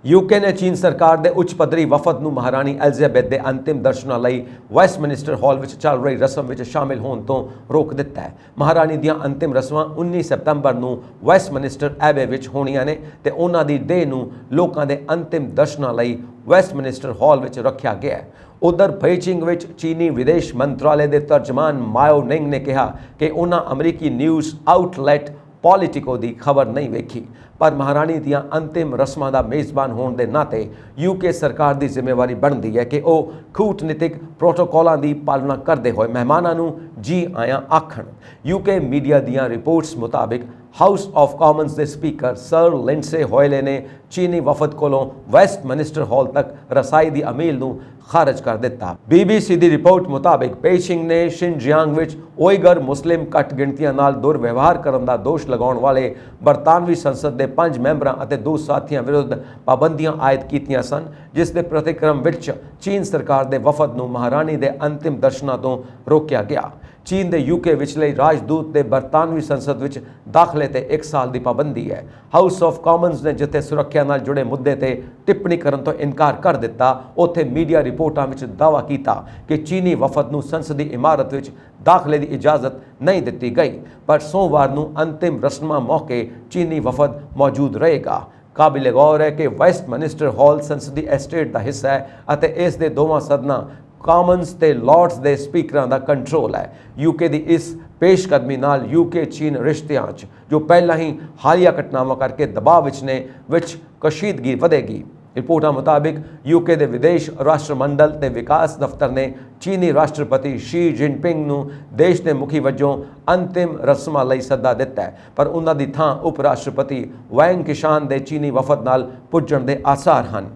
ਯੂਕੇ ਨੇ ਚੀਨ ਸਰਕਾਰ ਦੇ ਉੱਚ ਪੱਧਰੀ ਵਫਦ ਨੂੰ ਮਹਾਰਾਣੀ ਐਲਿਜ਼ਾਬੈਥ ਦੇ ਅੰਤਿਮ ਦਰਸ਼ਨਾਂ ਲਈ ਵੈਸਟਮਿਨਿਸਟਰ ਹਾਲ ਵਿੱਚ ਚੱਲ ਰਹੀ ਰਸਮ ਵਿੱਚ ਸ਼ਾਮਿਲ ਹੋਣ ਤੋਂ ਰੋਕ ਦਿੱਤਾ ਹੈ। ਮਹਾਰਾਣੀ ਦੀਆਂ ਅੰਤਿਮ ਰਸਮਾਂ 19 ਸਤੰਬਰ ਨੂੰ ਵੈਸਟਮਿਨਿਸਟਰ ਐਬੇ ਵਿੱਚ ਹੋਣੀਆਂ ਨੇ ਤੇ ਉਹਨਾਂ ਦੀ ਦੇਹ ਨੂੰ ਲੋਕਾਂ ਦੇ ਅੰਤਿਮ ਦਰਸ਼ਨਾਂ ਲਈ ਵੈਸਟਮਿਨਿਸਟਰ ਹਾਲ ਵਿੱਚ ਰੱਖਿਆ ਗਿਆ ਹੈ। ਉਧਰ ਬੀਜਿੰਗ ਵਿੱਚ ਚੀਨੀ ਵਿਦੇਸ਼ ਮੰਤਰਾਲੇ ਦੇ ਤਰਜਮਾਨ ਮਾਓ ਨਿੰਗ ਨੇ ਕਿਹਾ ਕਿ ਉਹਨਾਂ ਅਮਰੀਕੀ ਨਿਊਜ਼ ਆਊਟਲੈਟ ਪੋਲੀਟਿਕੋ ਦੀ ਖਬਰ ਨਹੀਂ ਵੇਖੀ, ਪਰ ਮਹਾਰਾਣੀ ਦੀਆਂ ਅੰਤਿਮ ਰਸਮਾਂ ਦਾ ਮੇਜ਼ਬਾਨ ਹੋਣ ਦੇ ਨਾਤੇ ਯੂਕੇ ਸਰਕਾਰ ਦੀ ਜ਼ਿੰਮੇਵਾਰੀ ਬਣਦੀ ਹੈ ਕਿ ਉਹ ਕੂਟਨੀਤਿਕ ਪ੍ਰੋਟੋਕਾਲਾਂ ਦੀ ਪਾਲਣਾ ਕਰਦੇ ਹੋਏ ਮਹਿਮਾਨਾਂ ਨੂੰ ਜੀ ਆਇਆਂ ਆਖਣ। ਯੂਕੇ ਮੀਡੀਆ ਦੀਆਂ ਰਿਪੋਰਟਸ ਮੁਤਾਬਿਕ ਹਾਊਸ ਆਫ ਕਾਮਨਸ ਦੇ ਸਪੀਕਰ ਸਰ ਲਿੰਡਸੇ ਹੋਇਲੇ ਨੇ ਚੀਨੀ ਵਫਦ ਕੋਲੋਂ ਵੈਸਟਮਿਨਿਸਟਰ ਹਾਲ ਤੱਕ ਰਸਾਈ ਦੀ ਅਮੀਲ ਨੂੰ ਖਾਰਜ ਕਰ ਦਿੱਤਾ। BBC ਦੀ ਰਿਪੋਰਟ ਮੁਤਾਬਿਕ ਪੇਸ਼ਿੰਗ ਨੇ ਸ਼ਿਨਜੀਆਂਗ ਵਿੱਚ ਉਈਗਰ ਮੁਸਲਿਮ ਘੱਟ ਗਿਣਤੀਆਂ ਨਾਲ ਦੁਰਵਿਵਹਾਰ ਕਰਨ ਦਾ ਦੋਸ਼ ਲਗਾਉਣ ਵਾਲੇ ਬਰਤਾਨਵੀ ਸੰਸਦ ਦੇ 5 ਮੈਂਬਰਾਂ ਅਤੇ 2 ਸਾਥੀਆਂ ਵਿਰੁੱਧ ਪਾਬੰਦੀਆਂ ਆਇਦ ਕੀਤੀਆਂ ਸਨ, ਜਿਸ ਦੇ ਪ੍ਰਤੀਕਰਮ ਵਿੱਚ ਚੀਨ ਸਰਕਾਰ ਦੇ ਵਫਦ ਨੂੰ ਮਹਾਰਾਣੀ ਦੇ ਅੰਤਿਮ ਦਰਸ਼ਨਾਂ ਤੋਂ ਰੋਕਿਆ ਗਿਆ। ਚੀਨ ਦੇ ਯੂਕੇ ਵਿਚਲੇ ਰਾਜਦੂਤ ਦੇ ਬਰਤਾਨਵੀ ਸੰਸਦ ਵਿੱਚ ਦਾਖਲੇ ਤੇ 1 ਸਾਲ ਦੀ ਪਾਬੰਦੀ ਹੈ। ਹਾਊਸ ਆਫ ਕਾਮਨਸ ਨੇ ਜਿੱਥੇ ਸੁਰੱਖਿਆ ਨਾਲ ਜੁੜੇ ਮੁੱਦੇ ਤੇ ਟਿੱਪਣੀ ਕਰਨ ਤੋਂ ਇਨਕਾਰ ਕਰ ਦਿੱਤਾ, ਉੱਥੇ ਮੀਡੀਆ ਰਿਪੋਰਟਾਂ ਵਿੱਚ ਦਾਅਵਾ ਕੀਤਾ ਕਿ ਚੀਨੀ ਵਫਦ ਨੂੰ ਸੰਸਦੀ ਇਮਾਰਤ ਵਿੱਚ ਦਾਖਲੇ ਦੀ ਇਜਾਜ਼ਤ ਨਹੀਂ ਦਿੱਤੀ ਗਈ, ਪਰ ਸੋਮਵਾਰ ਨੂੰ ਅੰਤਿਮ ਰਸਮਾਂ ਮੌਕੇ ਚੀਨੀ ਵਫਦ ਮੌਜੂਦ ਰਹੇਗਾ। ਕਾਬਿਲ ਗੌਰ ਹੈ ਕਿ ਵੈਸਟਮਿਨਿਸਟਰ ਹਾਲ ਸੰਸਦੀ ਐਸਟੇਟ ਦਾ ਹਿੱਸਾ ਹੈ ਅਤੇ ਇਸ ਦੇ ਦੋਵਾਂ ਸਦਨਾਂ ਕਾਮਨਸ ਤੇ ਲਾਰਡਸ ਦੇ ਸਪੀਕਰਾਂ ਦਾ ਕੰਟਰੋਲ ਹੈ। ਯੂਕੇ ਦੀ ਇਸ ਪੇਸ਼ਕਦਮੀ ਨਾਲ ਯੂਕੇ ਚੀਨ ਰਿਸ਼ਤਿਆਂ 'ਚ ਜੋ ਪਹਿਲਾਂ ਹੀ ਹਾਲੀਆ ਘਟਨਾਵਾਂ ਕਰਕੇ ਦਬਾਅ ਵਿੱਚ ਨੇ ਵਿੱਚ ਕਸ਼ੀਦਗੀ ਵਧੇਗੀ। ਰਿਪੋਰਟਾਂ ਮੁਤਾਬਿਕ ਯੂਕੇ ਦੇ ਵਿਦੇਸ਼ ਰਾਸ਼ਟਰਮੰਡਲ ਤੇ ਵਿਕਾਸ ਦਫ਼ਤਰ ਨੇ ਚੀਨੀ ਰਾਸ਼ਟਰਪਤੀ ਸ਼ੀ ਜਿਨਪਿੰਗ ਨੂੰ ਦੇਸ਼ ਦੇ ਮੁਖੀ ਵਜੋਂ ਅੰਤਿਮ ਰਸਮਾਂ ਲਈ ਸੱਦਾ ਦਿੱਤਾ ਹੈ, ਪਰ ਉਹਨਾਂ ਦੀ ਥਾਂ ਉਪ ਰਾਸ਼ਟਰਪਤੀ ਵੈਂਗ ਕਿਸ਼ਾਨ ਦੇ ਚੀਨੀ ਵਫਦ ਨਾਲ ਪੁੱਜਣ ਦੇ ਆਸਾਰ ਹਨ।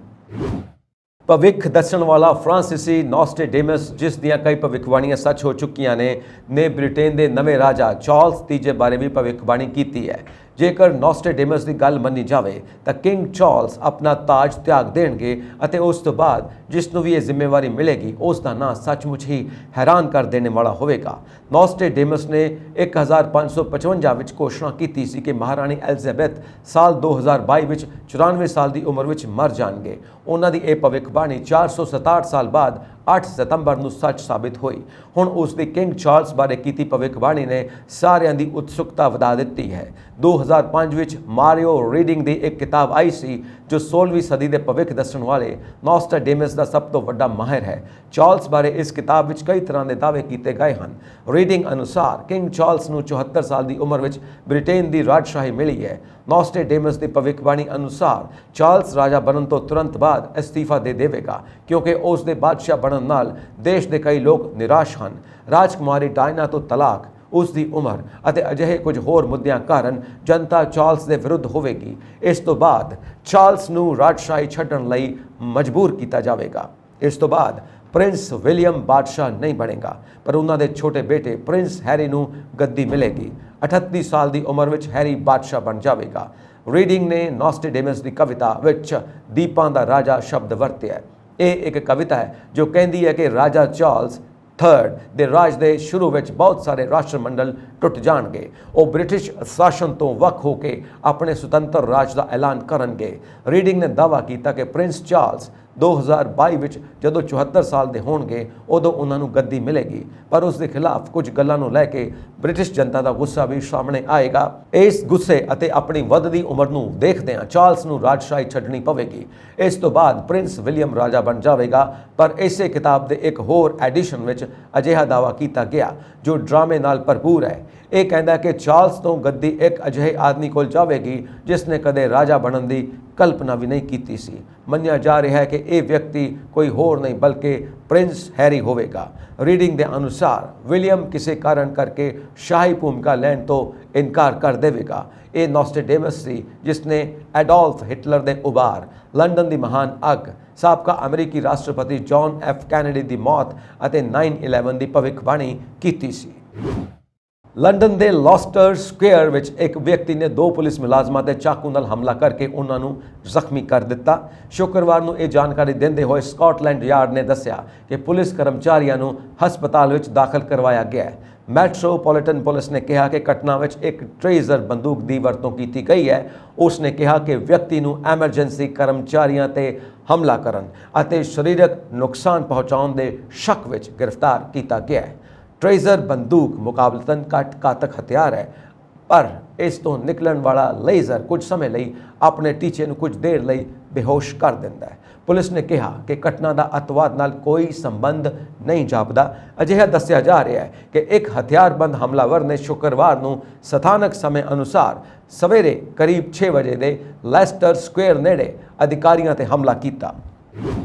ਭਵਿੱਖ ਦੱਸਣ ਵਾਲਾ ਫ੍ਰਾਂਸੀਸੀ ਨੋਸਟਰੇਡੇਮਸ, ਜਿਸ ਦੀਆਂ ਕਈ ਭਵਿੱਖਬਾਣੀਆਂ ਸੱਚ ਹੋ ਚੁੱਕੀਆਂ ਨੇ ਬ੍ਰਿਟੇਨ ਦੇ ਨਵੇਂ ਰਾਜਾ ਚਾਰਲਸ ਤੀਜੇ ਬਾਰੇ ਵੀ ਭਵਿੱਖਬਾਣੀ ਕੀਤੀ ਹੈ। ਜੇਕਰ ਨੋਸਟਰੇਡੇਮਸ ਦੀ ਗੱਲ ਮੰਨੀ ਜਾਵੇ ਤਾਂ ਕਿੰਗ ਚਾਰਲਸ ਆਪਣਾ ਤਾਜ ਤਿਆਗ ਦੇਣਗੇ ਅਤੇ ਉਸ ਤੋਂ ਬਾਅਦ ਜਿਸ ਨੂੰ ਵੀ ਇਹ ਜ਼ਿੰਮੇਵਾਰੀ ਮਿਲੇਗੀ ਉਸ ਦਾ ਨਾਂ ਸੱਚਮੁੱਚ ਹੀ ਹੈਰਾਨ ਕਰ ਦੇਣ ਵਾਲਾ ਹੋਵੇਗਾ। ਨੋਸਟਰੇਡੇਮਸ ਨੇ 1555 ਵਿੱਚ ਘੋਸ਼ਣਾ ਕੀਤੀ ਸੀ ਕਿ ਮਹਾਰਾਣੀ ਐਲਿਜ਼ਾਬੈਥ ਸਾਲ 2022 ਵਿੱਚ 94 ਸਾਲ ਦੀ ਉਮਰ ਵਿੱਚ ਮਰ ਜਾਣਗੇ। ਉਹਨਾਂ ਦੀ ਇਹ ਭਵਿੱਖਬਾਣੀ 467 ਸਾਲ ਬਾਅਦ 8 ਸਤੰਬਰ ਨੂੰ ਸੱਚ ਸਾਬਿਤ ਹੋਈ। ਹੁਣ ਉਸ ਦੀ ਕਿੰਗ ਚਾਰਲਸ ਬਾਰੇ ਕੀਤੀ ਭਵਿੱਖਬਾਣੀ ਨੇ ਸਾਰਿਆਂ ਦੀ ਉਤਸੁਕਤਾ ਵਧਾ ਦਿੱਤੀ ਹੈ। 2005 ਵਿੱਚ ਮਾਰੀਓ ਰੀਡਿੰਗ ਦੀ ਇੱਕ ਕਿਤਾਬ ਆਈ ਸੀ ਜੋ 16ਵੀਂ ਸਦੀ ਦੇ ਭਵਿੱਖ ਦੱਸਣ ਵਾਲੇ ਨੋਸਟਰਡੇਮਸ ਦਾ ਸਭ ਤੋਂ ਵੱਡਾ ਮਾਹਿਰ ਹੈ। ਚਾਰਲਸ ਬਾਰੇ ਇਸ ਕਿਤਾਬ ਵਿੱਚ ਕਈ ਤਰ੍ਹਾਂ ਦੇ ਦਾਅਵੇ ਕੀਤੇ ਗਏ ਹਨ। ਰੀਡਿੰਗ ਅਨੁਸਾਰ ਕਿੰਗ ਚਾਰਲਸ ਨੂੰ 74 ਸਾਲ ਦੀ ਉਮਰ ਵਿੱਚ ਬ੍ਰਿਟੇਨ ਦੀ ਰਾਜਸ਼ਾਹੀ ਮਿਲੀ ਹੈ। ਨੋਸਟਰਡੇਮਸ ਦੀ ਭਵਿੱਖਬਾਣੀ ਅਨੁਸਾਰ ਚਾਰਲਸ ਰਾਜਾ ਬਣਨ ਤੋਂ ਤੁਰੰਤ ਬਾਅਦ ਅਸਤੀਫਾ ਦੇ ਦੇਵੇਗਾ ਕਿਉਂਕਿ ਉਸ ਦੇ ਬਾਦਸ਼ਾਹ ਬਣਨ ਨਾਲ ਦੇਸ਼ ਦੇ ਕਈ ਲੋਕ ਨਿਰਾਸ਼ ਹਨ। ਰਾਜਕੁਮਾਰੀ ਡਾਇਨਾ ਤੋਂ ਤਲਾਕ, ਉਸ ਦੀ ਉਮਰ ਅਤੇ ਅਜਿਹੇ ਕੁਝ ਹੋਰ ਮੁੱਦਿਆਂ ਕਾਰਨ ਜਨਤਾ ਚਾਰਲਸ ਦੇ ਵਿਰੁੱਧ ਹੋਵੇਗੀ। ਇਸ ਤੋਂ ਬਾਅਦ ਚਾਰਲਸ ਨੂੰ ਰਾਜਸ਼ਾਹੀ ਛੱਡਣ ਲਈ ਮਜਬੂਰ ਕੀਤਾ ਜਾਵੇਗਾ। ਇਸ ਤੋਂ ਬਾਅਦ ਪ੍ਰਿੰਸ ਵਿਲੀਅਮ ਬਾਦਸ਼ਾਹ ਨਹੀਂ ਬਣੇਗਾ ਪਰ ਉਹਨਾਂ ਦੇ ਛੋਟੇ ਬੇਟੇ ਪ੍ਰਿੰਸ ਹੈਰੀ ਨੂੰ ਗੱਦੀ ਮਿਲੇਗੀ। 38 ਸਾਲ ਦੀ ਉਮਰ ਵਿੱਚ ਹੈਰੀ ਬਾਦਸ਼ਾਹ ਬਣ ਜਾਵੇਗਾ। ਰੀਡਿੰਗ ਨੇ ਨੋਸਟਰਡੇਮਸ ਦੀ ਕਵਿਤਾ ਵਿੱਚ ਦੀਪਾਂ ਦਾ ਰਾਜਾ ਸ਼ਬਦ ਵਰਤਿਆ ਹੈ। ਇਹ ਇੱਕ ਕਵਿਤਾ ਹੈ ਜੋ ਕਹਿੰਦੀ ਹੈ ਕਿ ਰਾਜਾ ਚਾਰਲਸ ਥਰਡ ਦੇ ਰਾਜ ਦੇ ਸ਼ੁਰੂ ਵਿੱਚ ਬਹੁਤ ਸਾਰੇ ਰਾਸ਼ਟਰਮੰਡਲ ਟੁੱਟ ਜਾਣਗੇ। ਉਹ ਬ੍ਰਿਟਿਸ਼ ਸ਼ਾਸਨ ਤੋਂ ਵੱਖ ਹੋ ਕੇ ਆਪਣੇ ਸੁਤੰਤਰ ਰਾਜ ਦਾ ਐਲਾਨ ਕਰਨਗੇ। ਰੀਡਿੰਗ ਨੇ ਦਾਅਵਾ ਕੀਤਾ ਕਿ ਪ੍ਰਿੰਸ ਚਾਰਲਸ 2022 ਵਿੱਚ ਜਦੋਂ 74 ਸਾਲ ਦੇ ਹੋਣਗੇ ਉਦੋਂ ਉਹਨਾਂ ਨੂੰ ਗੱਦੀ ਮਿਲੇਗੀ ਪਰ ਉਸ ਦੇ ਖਿਲਾਫ ਕੁਝ ਗੱਲਾਂ ਨੂੰ ਲੈ ਕੇ ਬ੍ਰਿਟਿਸ਼ ਜਨਤਾ ਦਾ ਗੁੱਸਾ ਵੀ ਸਾਹਮਣੇ ਆਏਗਾ। ਇਸ ਗੁੱਸੇ ਅਤੇ ਆਪਣੀ ਵੱਧਦੀ ਉਮਰ ਨੂੰ ਦੇਖਦਿਆਂ ਚਾਰਲਸ ਨੂੰ ਰਾਜਸ਼ਾਹੀ ਛੱਡਣੀ ਪਵੇਗੀ। ਇਸ ਤੋਂ ਬਾਅਦ ਪ੍ਰਿੰਸ ਵਿਲੀਅਮ ਰਾਜਾ ਬਣ ਜਾਵੇਗਾ ਪਰ ਇਸੇ ਕਿਤਾਬ ਦੇ ਇੱਕ ਹੋਰ ਐਡੀਸ਼ਨ ਵਿੱਚ ਅਜਿਹਾ ਦਾਅਵਾ ਕੀਤਾ ਗਿਆ ਜੋ ਡਰਾਮੇ ਨਾਲ ਭਰਪੂਰ ਹੈ। ਇਹ ਕਹਿੰਦਾ ਕਿ ਚਾਰਲਸ ਤੋਂ ਗੱਦੀ ਇੱਕ ਅਜਿਹੇ ਆਦਮੀ ਕੋਲ ਜਾਵੇਗੀ ਜਿਸ ਨੇ ਕਦੇ ਰਾਜਾ ਬਣਨ ਦੀ ਕਲਪਨਾ ਵੀ ਨਹੀਂ ਕੀਤੀ ਸੀ। ਮੰਨਿਆ ਜਾ ਰਿਹਾ ਹੈ ਕਿ ਇਹ ਵਿਅਕਤੀ ਕੋਈ ਹੋਰ ਨਹੀਂ ਬਲਕਿ ਪ੍ਰਿੰਸ ਹੈਰੀ ਹੋਵੇਗਾ। ਰੀਡਿੰਗ ਦੇ ਅਨੁਸਾਰ ਵਿਲੀਅਮ ਕਿਸੇ ਕਾਰਨ ਕਰਕੇ ਸ਼ਾਹੀ ਭੂਮਿਕਾ ਲੈਣ ਤੋਂ ਇਨਕਾਰ ਕਰ ਦੇਵੇਗਾ। ਇਹ ਨੋਸਟਰਡੇਮਸ ਸੀ ਜਿਸ ਨੇ ਐਡੋਲਫ ਹਿਟਲਰ ਦੇ ਉਭਾਰ, ਲੰਡਨ ਦੀ ਮਹਾਨ ਅੱਗ, ਸਾਬਕਾ ਅਮਰੀਕੀ ਰਾਸ਼ਟਰਪਤੀ ਜੌਨ ਐਫ ਕੈਨੇਡੀ ਦੀ ਮੌਤ ਅਤੇ 9/11 ਦੀ ਭਵਿੱਖਬਾਣੀ ਕੀਤੀ ਸੀ। ਲੰਡਨ ਦੇ ਲੌਸਟਰ ਸਕੁਏਅਰ ਵਿੱਚ ਇੱਕ ਵਿਅਕਤੀ ਨੇ 2 ਪੁਲਿਸ ਮੁਲਾਜ਼ਮਾਂ ਤੇ ਚਾਕੂ ਨਾਲ ਹਮਲਾ ਕਰਕੇ ਉਹਨਾਂ ਨੂੰ ਜ਼ਖਮੀ ਕਰ ਦਿੱਤਾ। ਸ਼ੁੱਕਰਵਾਰ ਨੂੰ ਇਹ ਜਾਣਕਾਰੀ ਦਿੰਦੇ ਹੋਏ ਸਕਾਟਲੈਂਡ ਯਾਰਡ ਨੇ ਦੱਸਿਆ ਕਿ ਪੁਲਿਸ ਕਰਮਚਾਰੀਆਂ ਨੂੰ ਹਸਪਤਾਲ ਵਿੱਚ ਦਾਖਲ ਕਰਵਾਇਆ ਗਿਆ ਹੈ। ਮੈਟਰੋਪੋਲੀਟਨ ਪੁਲਿਸ ਨੇ ਕਿਹਾ ਕਿ ਘਟਨਾ ਵਿੱਚ ਇੱਕ ਟ੍ਰੇਜ਼ਰ ਬੰਦੂਕ ਦੀ ਵਰਤੋਂ ਕੀਤੀ ਗਈ ਹੈ। ਉਸ ਨੇ ਕਿਹਾ ਕਿ ਵਿਅਕਤੀ ਨੂੰ ਐਮਰਜੈਂਸੀ ਕਰਮਚਾਰੀਆਂ ਤੇ ਹਮਲਾ ਕਰਨ ਅਤੇ ਸਰੀਰਕ ਨੁਕਸਾਨ ਪਹੁੰਚਾਉਣ ਦੇ ਸ਼ੱਕ ਵਿੱਚ ਗ੍ਰਿਫਤਾਰ ਕੀਤਾ ਗਿਆ ਹੈ। ਟ੍ਰੇਜ਼ਰ ਬੰਦੂਕ ਮੁਕਾਬਲਤਨ ਘੱਟ ਘਾਤਕ ਹਥਿਆਰ ਹੈ ਪਰ ਇਸ ਤੋਂ ਨਿਕਲਣ ਵਾਲਾ ਲੇਜ਼ਰ ਕੁਝ ਸਮੇਂ ਲਈ ਆਪਣੇ ਟੀਚੇ ਨੂੰ ਕੁਝ ਦੇਰ ਲਈ ਬੇਹੋਸ਼ ਕਰ ਦਿੰਦਾ ਹੈ। ਪੁਲਿਸ ਨੇ ਕਿਹਾ ਕਿ ਘਟਨਾ ਦਾ ਅੱਤਵਾਦ ਨਾਲ ਕੋਈ ਸੰਬੰਧ ਨਹੀਂ ਜਾਪਦਾ। ਅਜਿਹਾ ਦੱਸਿਆ ਜਾ ਰਿਹਾ ਹੈ ਕਿ ਇੱਕ ਹਥਿਆਰਬੰਦ ਹਮਲਾਵਰ ਨੇ ਸ਼ੁੱਕਰਵਾਰ ਨੂੰ ਸਥਾਨਕ ਸਮੇਂ ਅਨੁਸਾਰ ਸਵੇਰੇ ਕਰੀਬ 6 ਵਜੇ ਦੇ ਲੈਸਟਰ ਸਕੁਏਅਰ ਨੇੜੇ ਅਧਿਕਾਰੀਆਂ ਤੇ ਹਮਲਾ ਕੀਤਾ।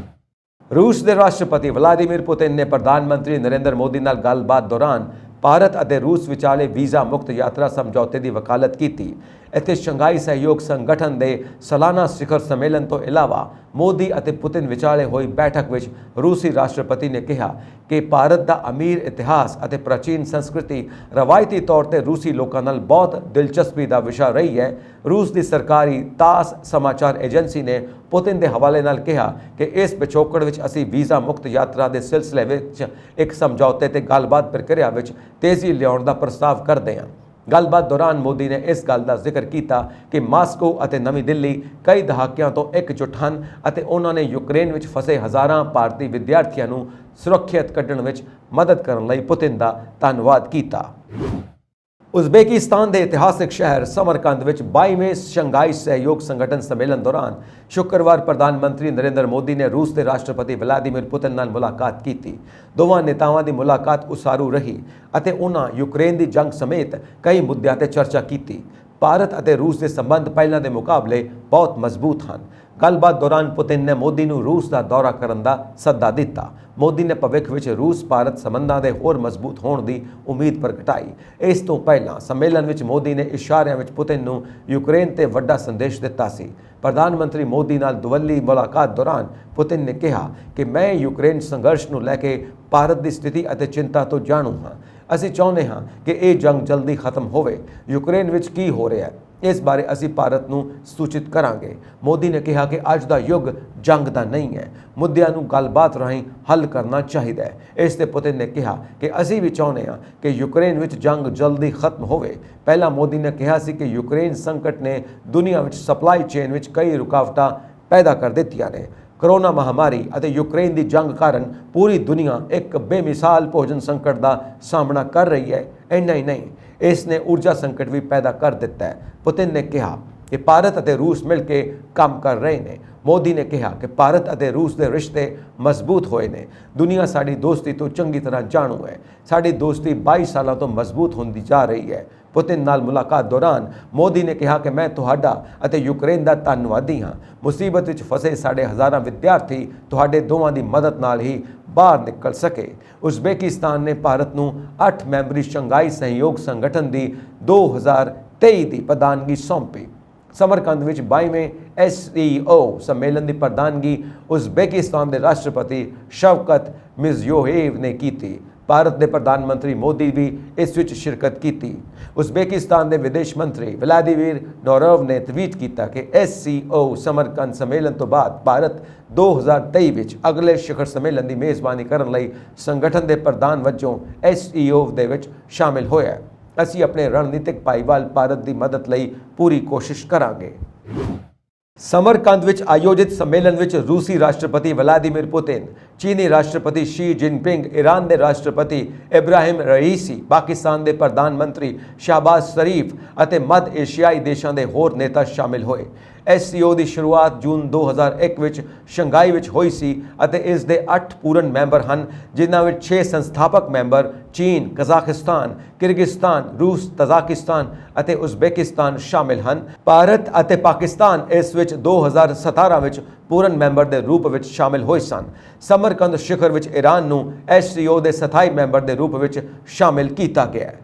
ਰੂਸ ਦੇ ਰਾਸ਼ਟਰਪਤੀ ਵਲਾਦੀਮੀਰ ਪੁਤਿਨ ਨੇ ਪ੍ਰਧਾਨ ਮੰਤਰੀ ਨਰਿੰਦਰ ਮੋਦੀ ਨਾਲ ਗੱਲਬਾਤ ਦੌਰਾਨ ਭਾਰਤ ਅਤੇ ਰੂਸ ਵਿਚਾਲੇ ਵੀਜ਼ਾ ਮੁਕਤ ਯਾਤਰਾ ਸਮਝੌਤੇ ਦੀ ਵਕਾਲਤ ਕੀਤੀ। ਇੱਥੇ ਸ਼ੰਘਾਈ ਸਹਿਯੋਗ ਸੰਗਠਨ ਦੇ ਸਾਲਾਨਾ ਸਿਖਰ ਸੰਮੇਲਨ ਤੋਂ ਇਲਾਵਾ ਮੋਦੀ ਅਤੇ ਪੁਤਿਨ ਵਿਚਾਲੇ ਹੋਈ ਬੈਠਕ ਵਿੱਚ ਰੂਸੀ ਰਾਸ਼ਟਰਪਤੀ ਨੇ ਕਿਹਾ ਕਿ ਭਾਰਤ ਦਾ ਅਮੀਰ ਇਤਿਹਾਸ ਅਤੇ ਪ੍ਰਾਚੀਨ ਸੰਸਕ੍ਰਿਤੀ ਰਵਾਇਤੀ ਤੌਰ ਤੇ ਰੂਸੀ ਲੋਕਾਂ ਨਾਲ ਬਹੁਤ ਦਿਲਚਸਪੀ ਦਾ ਵਿਸ਼ਾ ਰਹੀ ਹੈ। ਰੂਸ ਦੀ ਸਰਕਾਰੀ ਤਾਸ ਸਮਾਚਾਰ ਏਜੰਸੀ ਨੇ ਪੁਤਿਨ ਦੇ ਹਵਾਲੇ ਨਾਲ ਕਿਹਾ ਕਿ ਇਸ ਪਿਛੋਕੜ ਵਿੱਚ ਅਸੀਂ ਵੀਜ਼ਾ ਮੁਕਤ ਯਾਤਰਾ ਦੇ ਸਿਲਸਿਲੇ ਵਿੱਚ ਇੱਕ ਸਮਝੌਤੇ ਤੇ ਗੱਲਬਾਤ ਪ੍ਰਕਿਰਿਆ ਵਿੱਚ ਤੇਜ਼ੀ ਲਿਆਉਣ ਦਾ ਪ੍ਰਸਤਾਵ ਕਰਦੇ ਹਾਂ। ਗੱਲਬਾਤ ਦੌਰਾਨ ਮੋਦੀ ਨੇ ਇਸ ਗੱਲ ਦਾ ਜ਼ਿਕਰ ਕੀਤਾ ਕਿ ਮਾਸਕੋ ਅਤੇ ਨਵੀਂ ਦਿੱਲੀ ਕਈ ਦਹਾਕਿਆਂ ਤੋਂ ਇਕਜੁੱਟ ਹਨ ਅਤੇ ਉਹਨਾਂ ਨੇ ਯੂਕਰੇਨ ਵਿੱਚ ਫਸੇ ਹਜ਼ਾਰਾਂ ਭਾਰਤੀ ਵਿਦਿਆਰਥੀਆਂ ਨੂੰ ਸੁਰੱਖਿਅਤ ਕੱਢਣ ਵਿੱਚ ਮਦਦ ਕਰਨ ਲਈ ਪੁਤਿਨ ਦਾ ਧੰਨਵਾਦ ਕੀਤਾ। ਉਜ਼ਬੇਕਿਸਤਾਨ ਦੇ ਇਤਿਹਾਸਕ ਸ਼ਹਿਰ ਸਮਰਕੰਦ ਵਿੱਚ 22ਵੇਂ ਸ਼ੰਘਾਈ ਸਹਿਯੋਗ ਸੰਗਠਨ ਸੰਮੇਲਨ ਦੌਰਾਨ ਸ਼ੁੱਕਰਵਾਰ ਪ੍ਰਧਾਨ ਮੰਤਰੀ ਨਰਿੰਦਰ ਮੋਦੀ ਨੇ ਰੂਸ ਦੇ ਰਾਸ਼ਟਰਪਤੀ ਵਲਾਦੀਮੀਰ ਪੁਤਿਨ ਨਾਲ ਮੁਲਾਕਾਤ ਕੀਤੀ। ਦੋਵਾਂ ਨੇਤਾਵਾਂ ਦੀ ਮੁਲਾਕਾਤ ਉਸਾਰੂ ਰਹੀ ਅਤੇ ਉਹਨਾਂ ਯੂਕਰੇਨ ਦੀ ਜੰਗ ਸਮੇਤ ਕਈ ਮੁੱਦਿਆਂ ਤੇ ਚਰਚਾ ਕੀਤੀ। ਭਾਰਤ ਅਤੇ ਰੂਸ ਦੇ ਸੰਬੰਧ ਪਹਿਲਾਂ ਦੇ ਮੁਕਾਬਲੇ ਬਹੁਤ ਮਜ਼ਬੂਤ ਹਨ। ਗੱਲਬਾਤ ਦੌਰਾਨ ਪੁਤਿਨ ਨੇ ਮੋਦੀ ਨੂੰ ਰੂਸ ਦਾ ਦੌਰਾ ਕਰਨ ਦਾ ਸੱਦਾ ਦਿੱਤਾ। ਮੋਦੀ ਨੇ ਭਵਿੱਖ ਵਿੱਚ ਰੂਸ ਭਾਰਤ ਸੰਬੰਧਾਂ ਦੇ ਹੋਰ ਮਜ਼ਬੂਤ ਹੋਣ ਦੀ ਉਮੀਦ ਪ੍ਰਗਟਾਈ। ਇਸ ਤੋਂ ਪਹਿਲਾਂ ਸੰਮੇਲਨ ਵਿੱਚ ਮੋਦੀ ਨੇ ਇਸ਼ਾਰਿਆਂ ਵਿੱਚ ਪੁਤਿਨ ਨੂੰ ਯੂਕਰੇਨ ਤੇ ਵੱਡਾ ਸੰਦੇਸ਼ ਦਿੱਤਾ ਸੀ। ਪ੍ਰਧਾਨ ਮੰਤਰੀ ਮੋਦੀ ਨਾਲ ਦੁਵੱਲੀ ਮੁਲਾਕਾਤ ਦੌਰਾਨ ਪੁਤਿਨ ਨੇ ਕਿਹਾ ਕਿ ਮੈਂ ਯੂਕਰੇਨ ਸੰਘਰਸ਼ ਨੂੰ ਲੈ ਕੇ ਭਾਰਤ ਦੀ ਸਥਿਤੀ ਅਤੇ ਚਿੰਤਾ ਤੋਂ ਜਾਣੂ ਹਾਂ। ਅਸੀਂ ਚਾਹੁੰਦੇ ਹਾਂ ਕਿ ਇਹ ਜੰਗ ਜਲਦੀ ਖਤਮ ਹੋਵੇ। ਯੂਕਰੇਨ ਵਿੱਚ ਕੀ ਹੋ ਰਿਹਾ ਹੈ ਇਸ ਬਾਰੇ ਅਸੀਂ ਭਾਰਤ ਨੂੰ ਸੂਚਿਤ ਕਰਾਂਗੇ। ਮੋਦੀ ਨੇ ਕਿਹਾ ਕਿ ਅੱਜ ਦਾ ਯੁੱਗ ਜੰਗ ਦਾ ਨਹੀਂ ਹੈ, ਮੁੱਦਿਆਂ ਨੂੰ ਗੱਲਬਾਤ ਰਾਹੀਂ ਹੱਲ ਕਰਨਾ ਚਾਹੀਦਾ ਹੈ। ਇਸ ਤੇ ਪੁਤਿਨ ਨੇ ਕਿਹਾ ਕਿ ਅਸੀਂ ਵੀ ਚਾਹੁੰਦੇ ਹਾਂ ਕਿ ਯੂਕਰੇਨ ਵਿੱਚ ਜੰਗ ਜਲਦੀ ਖਤਮ ਹੋਵੇ। ਪਹਿਲਾਂ ਮੋਦੀ ਨੇ ਕਿਹਾ ਸੀ ਕਿ ਯੂਕਰੇਨ ਸੰਕਟ ਨੇ ਦੁਨੀਆ ਵਿੱਚ ਸਪਲਾਈ ਚੇਨ ਵਿੱਚ ਕਈ ਰੁਕਾਵਟਾਂ ਪੈਦਾ ਕਰ ਦਿੱਤੀਆਂ ਨੇ। ਕਰੋਨਾ ਮਹਾਮਾਰੀ ਅਤੇ ਯੂਕਰੇਨ ਦੀ ਜੰਗ ਕਾਰਨ ਪੂਰੀ ਦੁਨੀਆ ਇੱਕ ਬੇਮਿਸਾਲ ਭੋਜਨ ਸੰਕਟ ਦਾ ਸਾਹਮਣਾ ਕਰ ਰਹੀ ਹੈ। ਇੰਨਾ ਹੀ ਨਹੀਂ, ਇਸ ਨੇ ਊਰਜਾ ਸੰਕਟ ਵੀ ਪੈਦਾ ਕਰ ਦਿੱਤਾ ਹੈ। ਪੁਤਿਨ ਨੇ ਕਿਹਾ ਕਿ ਭਾਰਤ ਅਤੇ ਰੂਸ ਮਿਲ ਕੇ ਕੰਮ ਕਰ ਰਹੇ ਨੇ। ਮੋਦੀ ਨੇ ਕਿਹਾ ਕਿ ਭਾਰਤ ਅਤੇ ਰੂਸ ਦੇ ਰਿਸ਼ਤੇ ਮਜ਼ਬੂਤ ਹੋਏ ਨੇ। ਦੁਨੀਆ ਸਾਡੀ ਦੋਸਤੀ ਤੋਂ ਚੰਗੀ ਤਰ੍ਹਾਂ ਜਾਣੂ ਹੈ। ਸਾਡੀ ਦੋਸਤੀ 22 ਸਾਲਾਂ ਤੋਂ ਮਜ਼ਬੂਤ ਹੁੰਦੀ ਜਾ ਰਹੀ ਹੈ। ਪੁਤਿਨ ਨਾਲ ਮੁਲਾਕਾਤ ਦੌਰਾਨ ਮੋਦੀ ਨੇ ਕਿਹਾ ਕਿ ਮੈਂ ਤੁਹਾਡਾ ਅਤੇ ਯੂਕਰੇਨ ਦਾ ਧੰਨਵਾਦੀ ਹਾਂ। ਮੁਸੀਬਤ ਵਿੱਚ ਫਸੇ ਸਾਡੇ ਹਜ਼ਾਰਾਂ ਵਿਦਿਆਰਥੀ ਤੁਹਾਡੇ ਦੋਵਾਂ ਦੀ ਮਦਦ ਨਾਲ ਹੀ ਬਾਹਰ ਨਿਕਲ ਸਕੇ। ਉਜ਼ਬੇਕਿਸਤਾਨ ਨੇ ਭਾਰਤ ਨੂੰ 8 ਮੈਂਬਰੀ ਸ਼ੰਘਾਈ ਸਹਿਯੋਗ ਸੰਗਠਨ ਦੀ 2023 ਦੀ ਪ੍ਰਧਾਨਗੀ ਸੌਂਪੀ। ਸਮਰਕੰਦ ਵਿੱਚ 22ਵੇਂ SCO ਸੰਮੇਲਨ ਦੀ ਪ੍ਰਧਾਨਗੀ ਉਜ਼ਬੇਕਿਸਤਾਨ ਦੇ ਰਾਸ਼ਟਰਪਤੀ ਸ਼ਵਕਤ ਮਿਰਜ਼ੀਯੋਯੇਵ ਨੇ ਕੀਤੀ। ਭਾਰਤ ਦੇ ਪ੍ਰਧਾਨ ਮੰਤਰੀ ਮੋਦੀ ਵੀ ਇਸ ਵਿੱਚ ਸ਼ਿਰਕਤ ਕੀਤੀ। ਉਜ਼ਬੇਕਿਸਤਾਨ ਦੇ ਵਿਦੇਸ਼ ਮੰਤਰੀ ਵਲਾਦੀਮੀਰ ਨੋਰੋਵ ਨੇ ਟਵੀਟ ਕੀਤਾ ਕਿ SCO ਸਮਰਕੰਦ ਸੰਮੇਲਨ ਤੋਂ ਬਾਅਦ ਭਾਰਤ 2023 ਵਿੱਚ ਅਗਲੇ ਸਿਖਰ ਸੰਮੇਲਨ ਦੀ ਮੇਜ਼ਬਾਨੀ ਕਰਨ ਲਈ ਸੰਗਠਨ ਦੇ ਪ੍ਰਧਾਨ ਵਜੋਂ SCO ਦੇ ਵਿੱਚ ਸ਼ਾਮਿਲ ਹੋਇਆ ਹੈ। ਅਸੀਂ ਆਪਣੇ ਰਣਨੀਤਿਕ ਭਾਈਵਾਲ ਭਾਰਤ ਦੀ ਮਦਦ ਲਈ ਪੂਰੀ ਕੋਸ਼ਿਸ਼ ਕਰਾਂਗੇ। ਸਮਰਕੰਦ ਵਿੱਚ ਆਯੋਜਿਤ ਸੰਮੇਲਨ ਵਿੱਚ ਰੂਸੀ ਰਾਸ਼ਟਰਪਤੀ ਵਲਾਦੀਮੀਰ ਪੁਤਿਨ, ਚੀਨੀ ਰਾਸ਼ਟਰਪਤੀ ਸ਼ੀ ਜਿਨਪਿੰਗ, ਈਰਾਨ ਦੇ ਰਾਸ਼ਟਰਪਤੀ ਇਬਰਾਹਿਮ ਰਈਸੀ, ਪਾਕਿਸਤਾਨ ਦੇ ਪ੍ਰਧਾਨ ਮੰਤਰੀ ਸ਼ਹਬਾਜ਼ ਸ਼ਰੀਫ ਅਤੇ ਮੱਧ ਏਸ਼ੀਆਈ ਦੇਸ਼ਾਂ ਦੇ ਹੋਰ ਨੇਤਾ ਸ਼ਾਮਿਲ ਹੋਏ। SCO ਦੀ ਸ਼ੁਰੂਆਤ ਜੂਨ 2001 ਵਿੱਚ ਸ਼ੰਘਾਈ ਵਿੱਚ ਹੋਈ ਸੀ ਅਤੇ ਇਸ ਦੇ 8 ਪੂਰਨ ਮੈਂਬਰ ਹਨ, ਜਿਨ੍ਹਾਂ ਵਿੱਚ 6 ਸੰਸਥਾਪਕ ਮੈਂਬਰ ਚੀਨ, ਕਜ਼ਾਕਿਸਤਾਨ, ਕਿਰਗਿਜ਼ਸਤਾਨ, ਰੂਸ, ਤਜ਼ਾਕਿਸਤਾਨ ਅਤੇ ਉਜ਼ਬੇਕਿਸਤਾਨ ਸ਼ਾਮਿਲ ਹਨ। ਭਾਰਤ ਅਤੇ ਪਾਕਿਸਤਾਨ ਇਸ ਵਿੱਚ 2017 ਵਿੱਚ ਪੂਰਨ ਮੈਂਬਰ ਦੇ ਰੂਪ ਵਿੱਚ ਸ਼ਾਮਿਲ ਹੋਏ ਸਨ। ਸਮਰਕੰਦ ਸਿਖਰ ਵਿੱਚ ਈਰਾਨ ਨੂੰ SCO ਦੇ ਸਥਾਈ ਮੈਂਬਰ ਦੇ ਰੂਪ ਵਿੱਚ ਸ਼ਾਮਿਲ ਕੀਤਾ ਗਿਆ ਹੈ।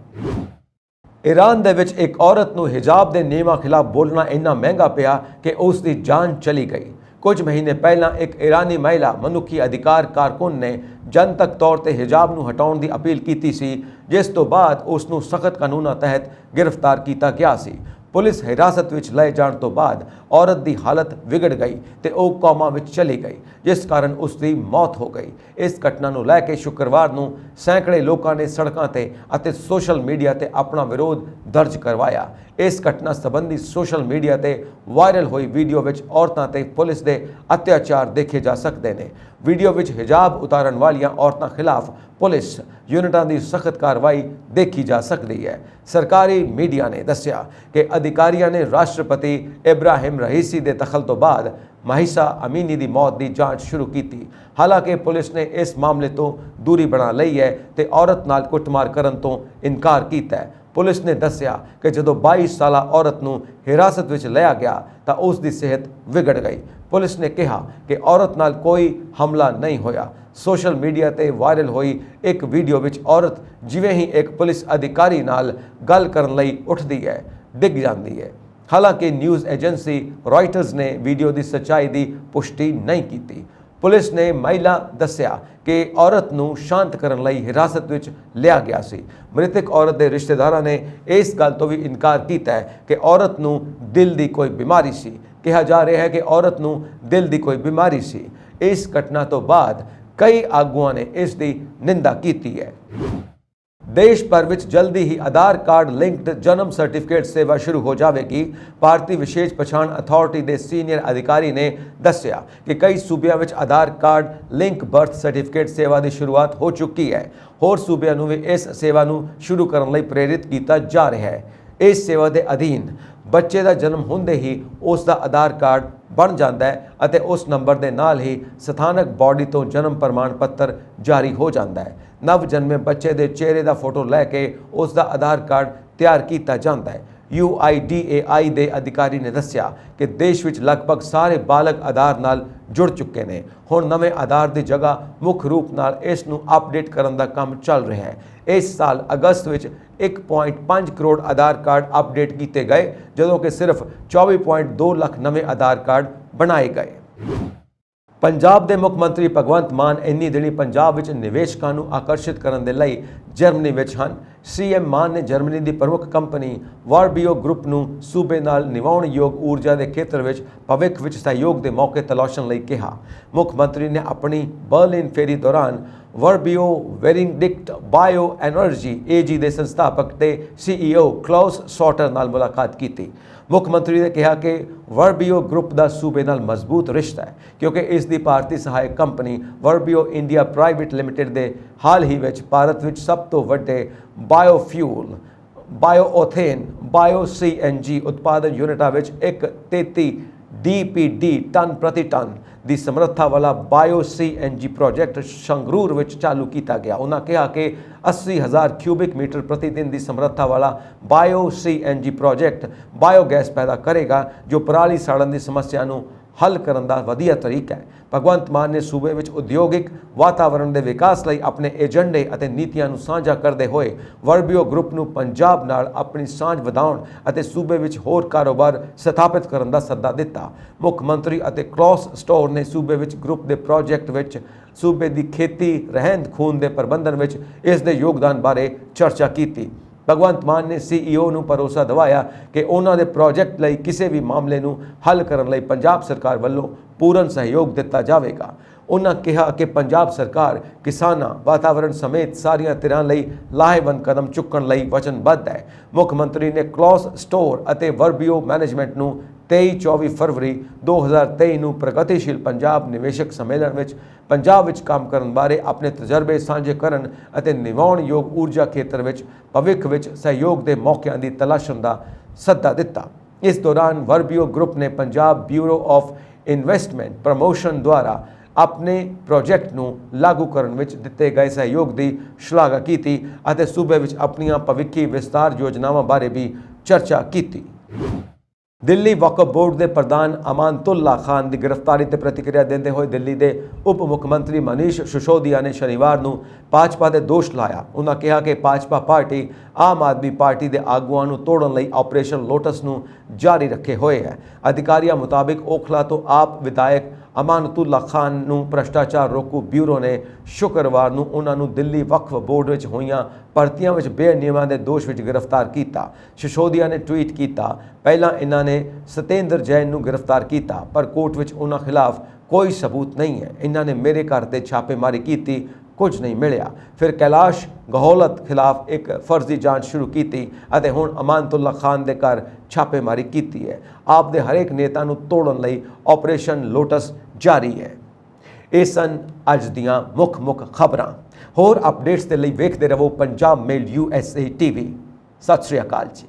ਈਰਾਨ ਦੇ ਵਿੱਚ ਇੱਕ ਔਰਤ ਨੂੰ ਹਿਜਾਬ ਦੇ ਨਿਯਮਾਂ ਖਿਲਾਫ ਬੋਲਣਾ ਇੰਨਾ ਮਹਿੰਗਾ ਪਿਆ ਕਿ ਉਸ ਦੀ ਜਾਨ ਚਲੀ ਗਈ। ਕੁਝ ਮਹੀਨੇ ਪਹਿਲਾਂ ਇੱਕ ਈਰਾਨੀ ਮਹਿਲਾ ਮਨੁੱਖੀ ਅਧਿਕਾਰ ਕਾਰਕੁਨ ਨੇ ਜਨਤਕ ਤੌਰ ਤੇ ਹਿਜਾਬ ਨੂੰ ਹਟਾਉਣ ਦੀ ਅਪੀਲ ਕੀਤੀ ਸੀ, ਜਿਸ ਤੋਂ ਬਾਅਦ ਉਸ ਨੂੰ ਸਖਤ ਕਾਨੂੰਨਾਂ ਤਹਿਤ ਗ੍ਰਿਫਤਾਰ ਕੀਤਾ ਗਿਆ ਸੀ। ਪੁਲਿਸ ਹਿਰਾਸਤ ਵਿੱਚ ਲਏ ਜਾਣ ਤੋਂ ਬਾਅਦ ਔਰਤ ਦੀ ਹਾਲਤ ਵਿਗੜ ਗਈ ਤੇ ਉਹ ਕੋਮਾ ਵਿੱਚ ਚਲੀ ਗਈ, ਜਿਸ ਕਾਰਨ ਉਸ ਦੀ ਮੌਤ ਹੋ ਗਈ। ਇਸ ਘਟਨਾ ਨੂੰ ਲੈ ਕੇ ਸ਼ੁੱਕਰਵਾਰ ਨੂੰ ਸੈਂਕੜੇ ਲੋਕਾਂ ਨੇ ਸੜਕਾਂ ਤੇ ਅਤੇ ਸੋਸ਼ਲ ਮੀਡੀਆ ਤੇ ਆਪਣਾ ਵਿਰੋਧ ਦਰਜ ਕਰਵਾਇਆ। ਇਸ ਘਟਨਾ ਸੰਬੰਧੀ ਸੋਸ਼ਲ ਮੀਡੀਆ ਤੇ ਵਾਇਰਲ ਹੋਈ ਵੀਡੀਓ ਵਿੱਚ ਔਰਤਾਂ ਤੇ ਪੁਲਿਸ ਦੇ ਅਤਿਆਚਾਰ ਦੇਖੇ ਜਾ ਸਕਦੇ ਨੇ। ਵੀਡੀਓ ਵਿੱਚ ਹਿਜਾਬ ਉਤਾਰਨ ਵਾਲੀਆਂ ਔਰਤਾਂ ਖਿਲਾਫ ਪੁਲਿਸ ਯੂਨਿਟਾਂ ਦੀ ਸਖਤ ਕਾਰਵਾਈ ਦੇਖੀ ਜਾ ਸਕਦੀ ਹੈ। ਸਰਕਾਰੀ ਮੀਡੀਆ ਨੇ ਦੱਸਿਆ ਕਿ ਅਧਿਕਾਰੀਆਂ ਨੇ ਰਾਸ਼ਟਰਪਤੀ ਇਬਰਾਹਿਮ ਰਈਸੀ ਦੇ ਦਖਲ ਤੋਂ ਬਾਅਦ ਮਹਿਸਾ ਅਮੀਨੀ ਦੀ ਮੌਤ ਦੀ ਜਾਂਚ ਸ਼ੁਰੂ ਕੀਤੀ। ਹਾਲਾਂਕਿ ਪੁਲਿਸ ਨੇ ਇਸ ਮਾਮਲੇ ਤੋਂ ਦੂਰੀ ਬਣਾ ਲਈ ਹੈ ਤੇ ਔਰਤ ਨਾਲ ਕੁੱਟਮਾਰ ਕਰਨ ਤੋਂ ਇਨਕਾਰ ਕੀਤਾ ਹੈ। ਪੁਲਿਸ ਨੇ ਦੱਸਿਆ ਕਿ ਜਦੋਂ 22 ਸਾਲਾ ਔਰਤ ਨੂੰ ਹਿਰਾਸਤ ਵਿੱਚ ਲਿਆ ਗਿਆ ਤਾਂ ਉਸ ਦੀ ਸਿਹਤ ਵਿਗੜ ਗਈ। ਪੁਲਿਸ ਨੇ ਕਿਹਾ ਕਿ ਔਰਤ ਨਾਲ ਕੋਈ ਹਮਲਾ ਨਹੀਂ ਹੋਇਆ। ਸੋਸ਼ਲ ਮੀਡੀਆ ਤੇ ਵਾਇਰਲ ਹੋਈ ਇੱਕ ਵੀਡੀਓ ਵਿੱਚ ਔਰਤ ਜਿਵੇਂ ਹੀ ਇੱਕ ਪੁਲਿਸ ਅਧਿਕਾਰੀ ਨਾਲ ਗੱਲ ਕਰਨ ਲਈ ਉੱਠਦੀ ਹੈ, ਡਿੱਗ ਜਾਂਦੀ ਹੈ। ਹਾਲਾਂਕਿ ਨਿਊਜ਼ ਏਜੰਸੀ ਰਾਇਟਰਸ ਨੇ ਵੀਡੀਓ ਦੀ ਸੱਚਾਈ ਦੀ ਪੁਸ਼ਟੀ ਨਹੀਂ ਕੀਤੀ। ਪੁਲਿਸ ਨੇ ਮਹਿਲਾ ਦੱਸਿਆ ਕਿ ਔਰਤ ਨੂੰ ਸ਼ਾਂਤ ਕਰਨ ਲਈ ਹਿਰਾਸਤ ਵਿੱਚ ਲਿਆ ਗਿਆ ਸੀ। ਮ੍ਰਿਤਕ ਔਰਤ ਦੇ ਰਿਸ਼ਤੇਦਾਰਾਂ ਨੇ ਇਸ ਗੱਲ ਤੋਂ ਵੀ ਇਨਕਾਰ ਕੀਤਾ ਹੈ ਕਿ ਔਰਤ ਨੂੰ ਦਿਲ ਦੀ ਕੋਈ ਬਿਮਾਰੀ ਸੀ। ਕਿਹਾ ਜਾ ਰਿਹਾ ਹੈ ਕਿ ਔਰਤ ਨੂੰ ਦਿਲ ਦੀ ਕੋਈ ਬਿਮਾਰੀ ਸੀ। ਇਸ ਘਟਨਾ ਤੋਂ ਬਾਅਦ ਕਈ ਆਗੂਆਂ ਨੇ ਇਸ ਦੀ ਨਿੰਦਾ ਕੀਤੀ ਹੈ। ਦੇਸ਼ ਭਰ ਵਿੱਚ ਜਲਦੀ ਹੀ ਆਧਾਰ ਕਾਰਡ ਲਿੰਕਡ ਜਨਮ ਸਰਟੀਫਿਕੇਟ ਸੇਵਾ ਸ਼ੁਰੂ ਹੋ ਜਾਵੇਗੀ। ਭਾਰਤੀ ਵਿਸ਼ੇਸ਼ ਪਛਾਣ ਅਥਾਰਟੀ ਦੇ ਸੀਨੀਅਰ ਅਧਿਕਾਰੀ ਨੇ ਦੱਸਿਆ ਕਿ ਕਈ ਸੂਬਿਆਂ ਵਿੱਚ ਆਧਾਰ ਕਾਰਡ ਲਿੰਕ ਬਰਥ ਸਰਟੀਫਿਕੇਟ ਸੇਵਾ ਦੀ ਸ਼ੁਰੂਆਤ ਹੋ ਚੁੱਕੀ ਹੈ। ਹੋਰ ਸੂਬਿਆਂ ਨੂੰ ਵੀ ਇਸ ਸੇਵਾ ਨੂੰ ਸ਼ੁਰੂ ਕਰਨ ਲਈ ਪ੍ਰੇਰਿਤ ਕੀਤਾ ਜਾ ਰਿਹਾ ਹੈ। ਇਸ ਸੇਵਾ ਦੇ ਅਧੀਨ ਬੱਚੇ ਦਾ ਜਨਮ ਹੁੰਦੇ ਹੀ ਉਸ ਦਾ ਆਧਾਰ ਕਾਰਡ ਬਣ ਜਾਂਦਾ ਹੈ ਅਤੇ ਉਸ ਨੰਬਰ ਦੇ ਨਾਲ ਹੀ ਸਥਾਨਕ ਬਾਡੀ ਤੋਂ ਜਨਮ ਪ੍ਰਮਾਣ ਪੱਤਰ ਜਾਰੀ ਹੋ ਜਾਂਦਾ ਹੈ। ਨਵ ਜਨਮੇ ਬੱਚੇ ਦੇ ਚਿਹਰੇ ਦਾ ਫੋਟੋ ਲੈ ਕੇ ਉਸ ਦਾ ਆਧਾਰ ਕਾਰਡ ਤਿਆਰ ਕੀਤਾ ਜਾਂਦਾ ਹੈ। UIDAI ਦੇ ਅਧਿਕਾਰੀ ਨੇ ਦੱਸਿਆ ਕਿ ਦੇਸ਼ ਵਿੱਚ ਲਗਭਗ ਸਾਰੇ ਬਾਲਗ ਆਧਾਰ ਨਾਲ ਜੁੜ ਚੁੱਕੇ ਨੇ। ਹੁਣ ਨਵੇਂ ਆਧਾਰ ਦੀ ਜਗ੍ਹਾ ਮੁੱਖ ਰੂਪ ਨਾਲ ਇਸ ਨੂੰ ਅਪਡੇਟ ਕਰਨ ਦਾ ਕੰਮ ਚੱਲ ਰਿਹਾ ਹੈ। ਇਸ ਸਾਲ ਅਗਸਤ ਵਿੱਚ 1.5 ਕਰੋੜ ਆਧਾਰ ਕਾਰਡ ਅਪਡੇਟ ਕੀਤੇ ਗਏ, ਜਦੋਂ ਕਿ ਸਿਰਫ 24.2 ਲੱਖ ਨਵੇਂ ਆਧਾਰ ਕਾਰਡ ਬਣਾਏ ਗਏ। ਪੰਜਾਬ ਦੇ ਮੁੱਖ ਮੰਤਰੀ ਭਗਵੰਤ ਮਾਨ ਇੰਨੀ ਦਿਨੀ ਪੰਜਾਬ ਵਿੱਚ ਨਿਵੇਸ਼ਕਾਂ ਨੂੰ ਆਕਰਸ਼ਿਤ ਕਰਨ ਦੇ ਲਈ ਜਰਮਨੀ ਵਿੱਚ ਹਨ। CM ਮਾਨ ਨੇ ਜਰਮਨੀ ਦੀ ਪ੍ਰਮੁੱਖ ਕੰਪਨੀ ਵਾਰਬੀਓ ਗਰੁੱਪ ਨੂੰ ਸੂਬੇ ਨਾਲ ਨਿਵਾਉਣਯੋਗ ਊਰਜਾ ਦੇ ਖੇਤਰ ਵਿੱਚ ਭਵਿੱਖ ਵਿੱਚ ਸਹਿਯੋਗ ਦੇ ਮੌਕੇ ਤਲਾਸ਼ਣ ਲਈ ਕਿਹਾ। ਮੁੱਖ ਮੰਤਰੀ ਨੇ ਆਪਣੀ ਬਰਲਿਨ ਫੇਰੀ ਦੌਰਾਨ ਵਰਬੀਓ ਵੈਰਿੰਗਡਿਕਟ ਬਾਇਓ ਐਨਰਜੀ AG ਦੇ ਸੰਸਥਾਪਕ ਤੇ CEO ਕਲੌਸ ਸੌਟਰ ਨਾਲ ਮੁਲਾਕਾਤ ਕੀਤੀ। ਮੁੱਖ ਮੰਤਰੀ ਨੇ ਕਿਹਾ ਕਿ ਵਰਬੀਓ ਗਰੁੱਪ ਦਾ ਸੂਬੇ ਨਾਲ ਮਜ਼ਬੂਤ ਰਿਸ਼ਤਾ ਹੈ ਕਿਉਂਕਿ ਇਸ ਦੀ ਭਾਰਤੀ ਸਹਾਇਕ ਕੰਪਨੀ ਵਰਬੀਓ ਇੰਡੀਆ ਪ੍ਰਾਈਵੇਟ ਲਿਮਟਿਡ ਦੇ ਹਾਲ ਹੀ ਵਿੱਚ ਭਾਰਤ ਵਿੱਚ ਸਭ ਤੋਂ ਵੱਡੇ ਬਾਇਓਫਿਊਲ ਬਾਇਓਓਥੇਨ ਬਾਇਓ CNG ਉਤਪਾਦਨ ਯੂਨਿਟਾਂ ਵਿੱਚ ਇੱਕ 33 DPD ਟਨ ਪ੍ਰਤੀ ਟਨ ਦੀ ਸਮਰੱਥਾ ਵਾਲਾ ਬਾਇਓ CNG ਪ੍ਰੋਜੈਕਟ ਸੰਗਰੂਰ ਵਿੱਚ ਚਾਲੂ ਕੀਤਾ ਗਿਆ। ਉਹਨਾਂ ਕਿਹਾ ਕਿ 80,000 ਕਿਊਬਿਕ ਮੀਟਰ ਪ੍ਰਤੀ ਦਿਨ ਦੀ ਸਮਰੱਥਾ ਵਾਲਾ ਬਾਇਓ CNG ਪ੍ਰੋਜੈਕਟ ਬਾਇਓਗੈਸ ਪੈਦਾ ਕਰੇਗਾ ਜੋ ਪਰਾਲੀ ਸਾੜਨ ਦੀ ਸਮੱਸਿਆ ਨੂੰ ਹੱਲ ਕਰਨ ਦਾ ਵਧੀਆ ਤਰੀਕਾ ਹੈ। ਭਗਵੰਤ ਮਾਨ ਨੇ ਸੂਬੇ ਵਿੱਚ ਉਦਯੋਗਿਕ ਵਾਤਾਵਰਣ ਦੇ ਵਿਕਾਸ ਲਈ ਆਪਣੇ ਏਜੰਡੇ ਅਤੇ ਨੀਤੀਆਂ ਨੂੰ ਸਾਂਝਾ ਕਰਦੇ ਹੋਏ ਵਰਬੀਓ ਗਰੁੱਪ ਨੂੰ ਪੰਜਾਬ ਨਾਲ ਆਪਣੀ ਸਾਂਝ ਵਧਾਉਣ ਅਤੇ ਸੂਬੇ ਵਿੱਚ ਹੋਰ ਕਾਰੋਬਾਰ ਸਥਾਪਿਤ ਕਰਨ ਦਾ ਸੱਦਾ ਦਿੱਤਾ। ਮੁੱਖ ਮੰਤਰੀ ਅਤੇ ਕਲੌਸ ਸਟੋਰ ਨੇ ਸੂਬੇ ਵਿੱਚ ਗਰੁੱਪ ਦੇ ਪ੍ਰੋਜੈਕਟ ਵਿੱਚ ਸੂਬੇ ਦੀ ਖੇਤੀ ਰਹਿੰਦ ਖੂੰਹਦ ਦੇ ਪ੍ਰਬੰਧਨ ਵਿੱਚ ਇਸ ਦੇ ਯੋਗਦਾਨ ਬਾਰੇ ਚਰਚਾ ਕੀਤੀ। ਭਗਵੰਤ ਮਾਨ ਨੇ CEO ਨੂੰ ਭਰੋਸਾ ਦਿਵਾਇਆ ਕਿ ਉਹਨਾਂ ਦੇ ਪ੍ਰੋਜੈਕਟ ਲਈ ਕਿਸੇ ਵੀ ਮਾਮਲੇ ਨੂੰ ਹੱਲ ਕਰਨ ਲਈ ਪੰਜਾਬ ਸਰਕਾਰ ਵੱਲੋਂ ਪੂਰਨ ਸਹਿਯੋਗ ਦਿੱਤਾ ਜਾਵੇਗਾ। ਉਹਨਾਂ ਕਿਹਾ ਕਿ ਪੰਜਾਬ ਸਰਕਾਰ ਕਿਸਾਨਾਂ ਵਾਤਾਵਰਣ ਸਮੇਤ ਸਾਰੀਆਂ ਧਿਰਾਂ ਲਈ ਲਾਹੇਵੰਦ ਕਦਮ ਚੁੱਕਣ ਲਈ ਵਚਨਬੱਧ ਹੈ। ਮੁੱਖ ਮੰਤਰੀ ਨੇ ਕਲੌਸ ਸਟੋਰ ਅਤੇ ਵਰਬੀਓ ਮੈਨੇਜਮੈਂਟ ਨੂੰ 23-24 ਫਰਵਰੀ 2023 ਨੂੰ ਪ੍ਰਗਤੀਸ਼ੀਲ ਪੰਜਾਬ ਨਿਵੇਸ਼ਕ ਸੰਮੇਲਨ ਵਿੱਚ ਪੰਜਾਬ ਵਿੱਚ ਕੰਮ ਕਰਨ ਬਾਰੇ ਆਪਣੇ ਤਜਰਬੇ ਸਾਂਝੇ ਕਰਨ ਅਤੇ ਨਿਵਾਉਣਯੋਗ ਊਰਜਾ ਖੇਤਰ ਵਿੱਚ ਭਵਿੱਖ ਵਿੱਚ ਸਹਿਯੋਗ ਦੇ ਮੌਕਿਆਂ ਦੀ ਤਲਾਸ਼ਣ ਦਾ ਸੱਦਾ ਦਿੱਤਾ। ਇਸ ਦੌਰਾਨ ਵਰਬੀਓ ਗਰੁੱਪ ਨੇ Punjab bureau of investment promotion ਦੁਆਰਾ ਆਪਣੇ ਪ੍ਰੋਜੈਕਟ ਨੂੰ ਲਾਗੂ ਕਰਨ ਵਿੱਚ ਦਿੱਤੇ ਗਏ ਸਹਿਯੋਗ ਦੀ ਸ਼ਲਾਘਾ ਕੀਤੀ ਅਤੇ ਸੂਬੇ ਵਿੱਚ ਆਪਣੀਆਂ ਭਵਿੱਖੀ ਵਿਸਤਾਰ ਯੋਜਨਾਵਾਂ ਬਾਰੇ ਵੀ ਚਰਚਾ ਕੀਤੀ। ਦਿੱਲੀ ਵਕਫ ਬੋਰਡ ਦੇ ਪ੍ਰਧਾਨ ਅਮਾਨਤੁੱਲਾ ਖਾਨ ਦੀ ਗ੍ਰਿਫਤਾਰੀ ਤੇ ਪ੍ਰਤੀਕਿਰਿਆ ਦਿੰਦੇ ਹੋਏ ਦਿੱਲੀ ਦੇ ਉਪ ਮੁੱਖ ਮੰਤਰੀ ਮਨੀਸ਼ ਸਿਸੋਦੀਆ ਨੇ ਸ਼ਨੀਵਾਰ ਨੂੰ ਭਾਜਪਾ ਦੇ ਦੋਸ਼ ਲਾਇਆ। ਉਹਨਾਂ ਕਿਹਾ ਕਿ ਭਾਜਪਾ ਪਾਰਟੀ ਆਮ ਆਦਮੀ ਪਾਰਟੀ ਦੇ ਆਗੂਆਂ ਨੂੰ ਤੋੜਨ ਲਈ ਆਪਰੇਸ਼ਨ ਲੋਟਸ ਨੂੰ ਜਾਰੀ ਰੱਖੇ ਹੋਏ ਹੈ। ਅਧਿਕਾਰੀਆਂ ਮੁਤਾਬਿਕ ਓਖਲਾ ਤੋਂ ਆਪ ਵਿਧਾਇਕ ਅਮਾਨਤੁੱਲਾ ਖਾਨ ਨੂੰ ਭ੍ਰਿਸ਼ਟਾਚਾਰ ਰੋਕੂ ਬਿਊਰੋ ਨੇ ਸ਼ੁੱਕਰਵਾਰ ਨੂੰ ਉਹਨਾਂ ਨੂੰ ਦਿੱਲੀ ਵਕਫ ਬੋਰਡ ਵਿੱਚ ਹੋਈਆਂ ਭਰਤੀਆਂ ਵਿੱਚ ਬੇਨਿਯਮਾਂ ਦੇ ਦੋਸ਼ ਵਿੱਚ ਗ੍ਰਿਫਤਾਰ ਕੀਤਾ। ਸਿਸੋਦੀਆ ਨੇ ਟਵੀਟ ਕੀਤਾ, ਪਹਿਲਾਂ ਇਹਨਾਂ ਨੇ ਸਤੇਂਦਰ ਜੈਨ ਨੂੰ ਗ੍ਰਿਫਤਾਰ ਕੀਤਾ ਪਰ ਕੋਰਟ ਵਿੱਚ ਉਹਨਾਂ ਖਿਲਾਫ ਕੋਈ ਸਬੂਤ ਨਹੀਂ ਹੈ। ਇਹਨਾਂ ਨੇ ਮੇਰੇ ਘਰ ਤੇ ਛਾਪੇਮਾਰੀ ਕੀਤੀ, ਕੁਝ ਨਹੀਂ ਮਿਲਿਆ। ਫਿਰ ਕੈਲਾਸ਼ ਗਹਲੋਤ ਖਿਲਾਫ ਇੱਕ ਫਰਜ਼ੀ ਜਾਂਚ ਸ਼ੁਰੂ ਕੀਤੀ ਅਤੇ ਹੁਣ ਅਮਾਨਤੁੱਲਾ ਖਾਨ ਦੇ ਘਰ ਛਾਪੇਮਾਰੀ ਕੀਤੀ ਹੈ। ਆਪ ਦੇ ਹਰੇਕ ਨੇਤਾ ਨੂੰ ਤੋੜਨ ਲਈ ਆਪਰੇਸ਼ਨ ਲੋਟਸ ਜਾਰੀ ਹੈ। ਇਹ ਸਨ ਅੱਜ ਦੀਆਂ ਮੁੱਖ ਖਬਰਾਂ। ਹੋਰ ਅਪਡੇਟਸ ਦੇ ਲਈ ਵੇਖਦੇ ਰਹੋ ਪੰਜਾਬ ਮੇਲ USA TV। ਸਤਿ ਸ਼੍ਰੀ ਅਕਾਲ ਜੀ।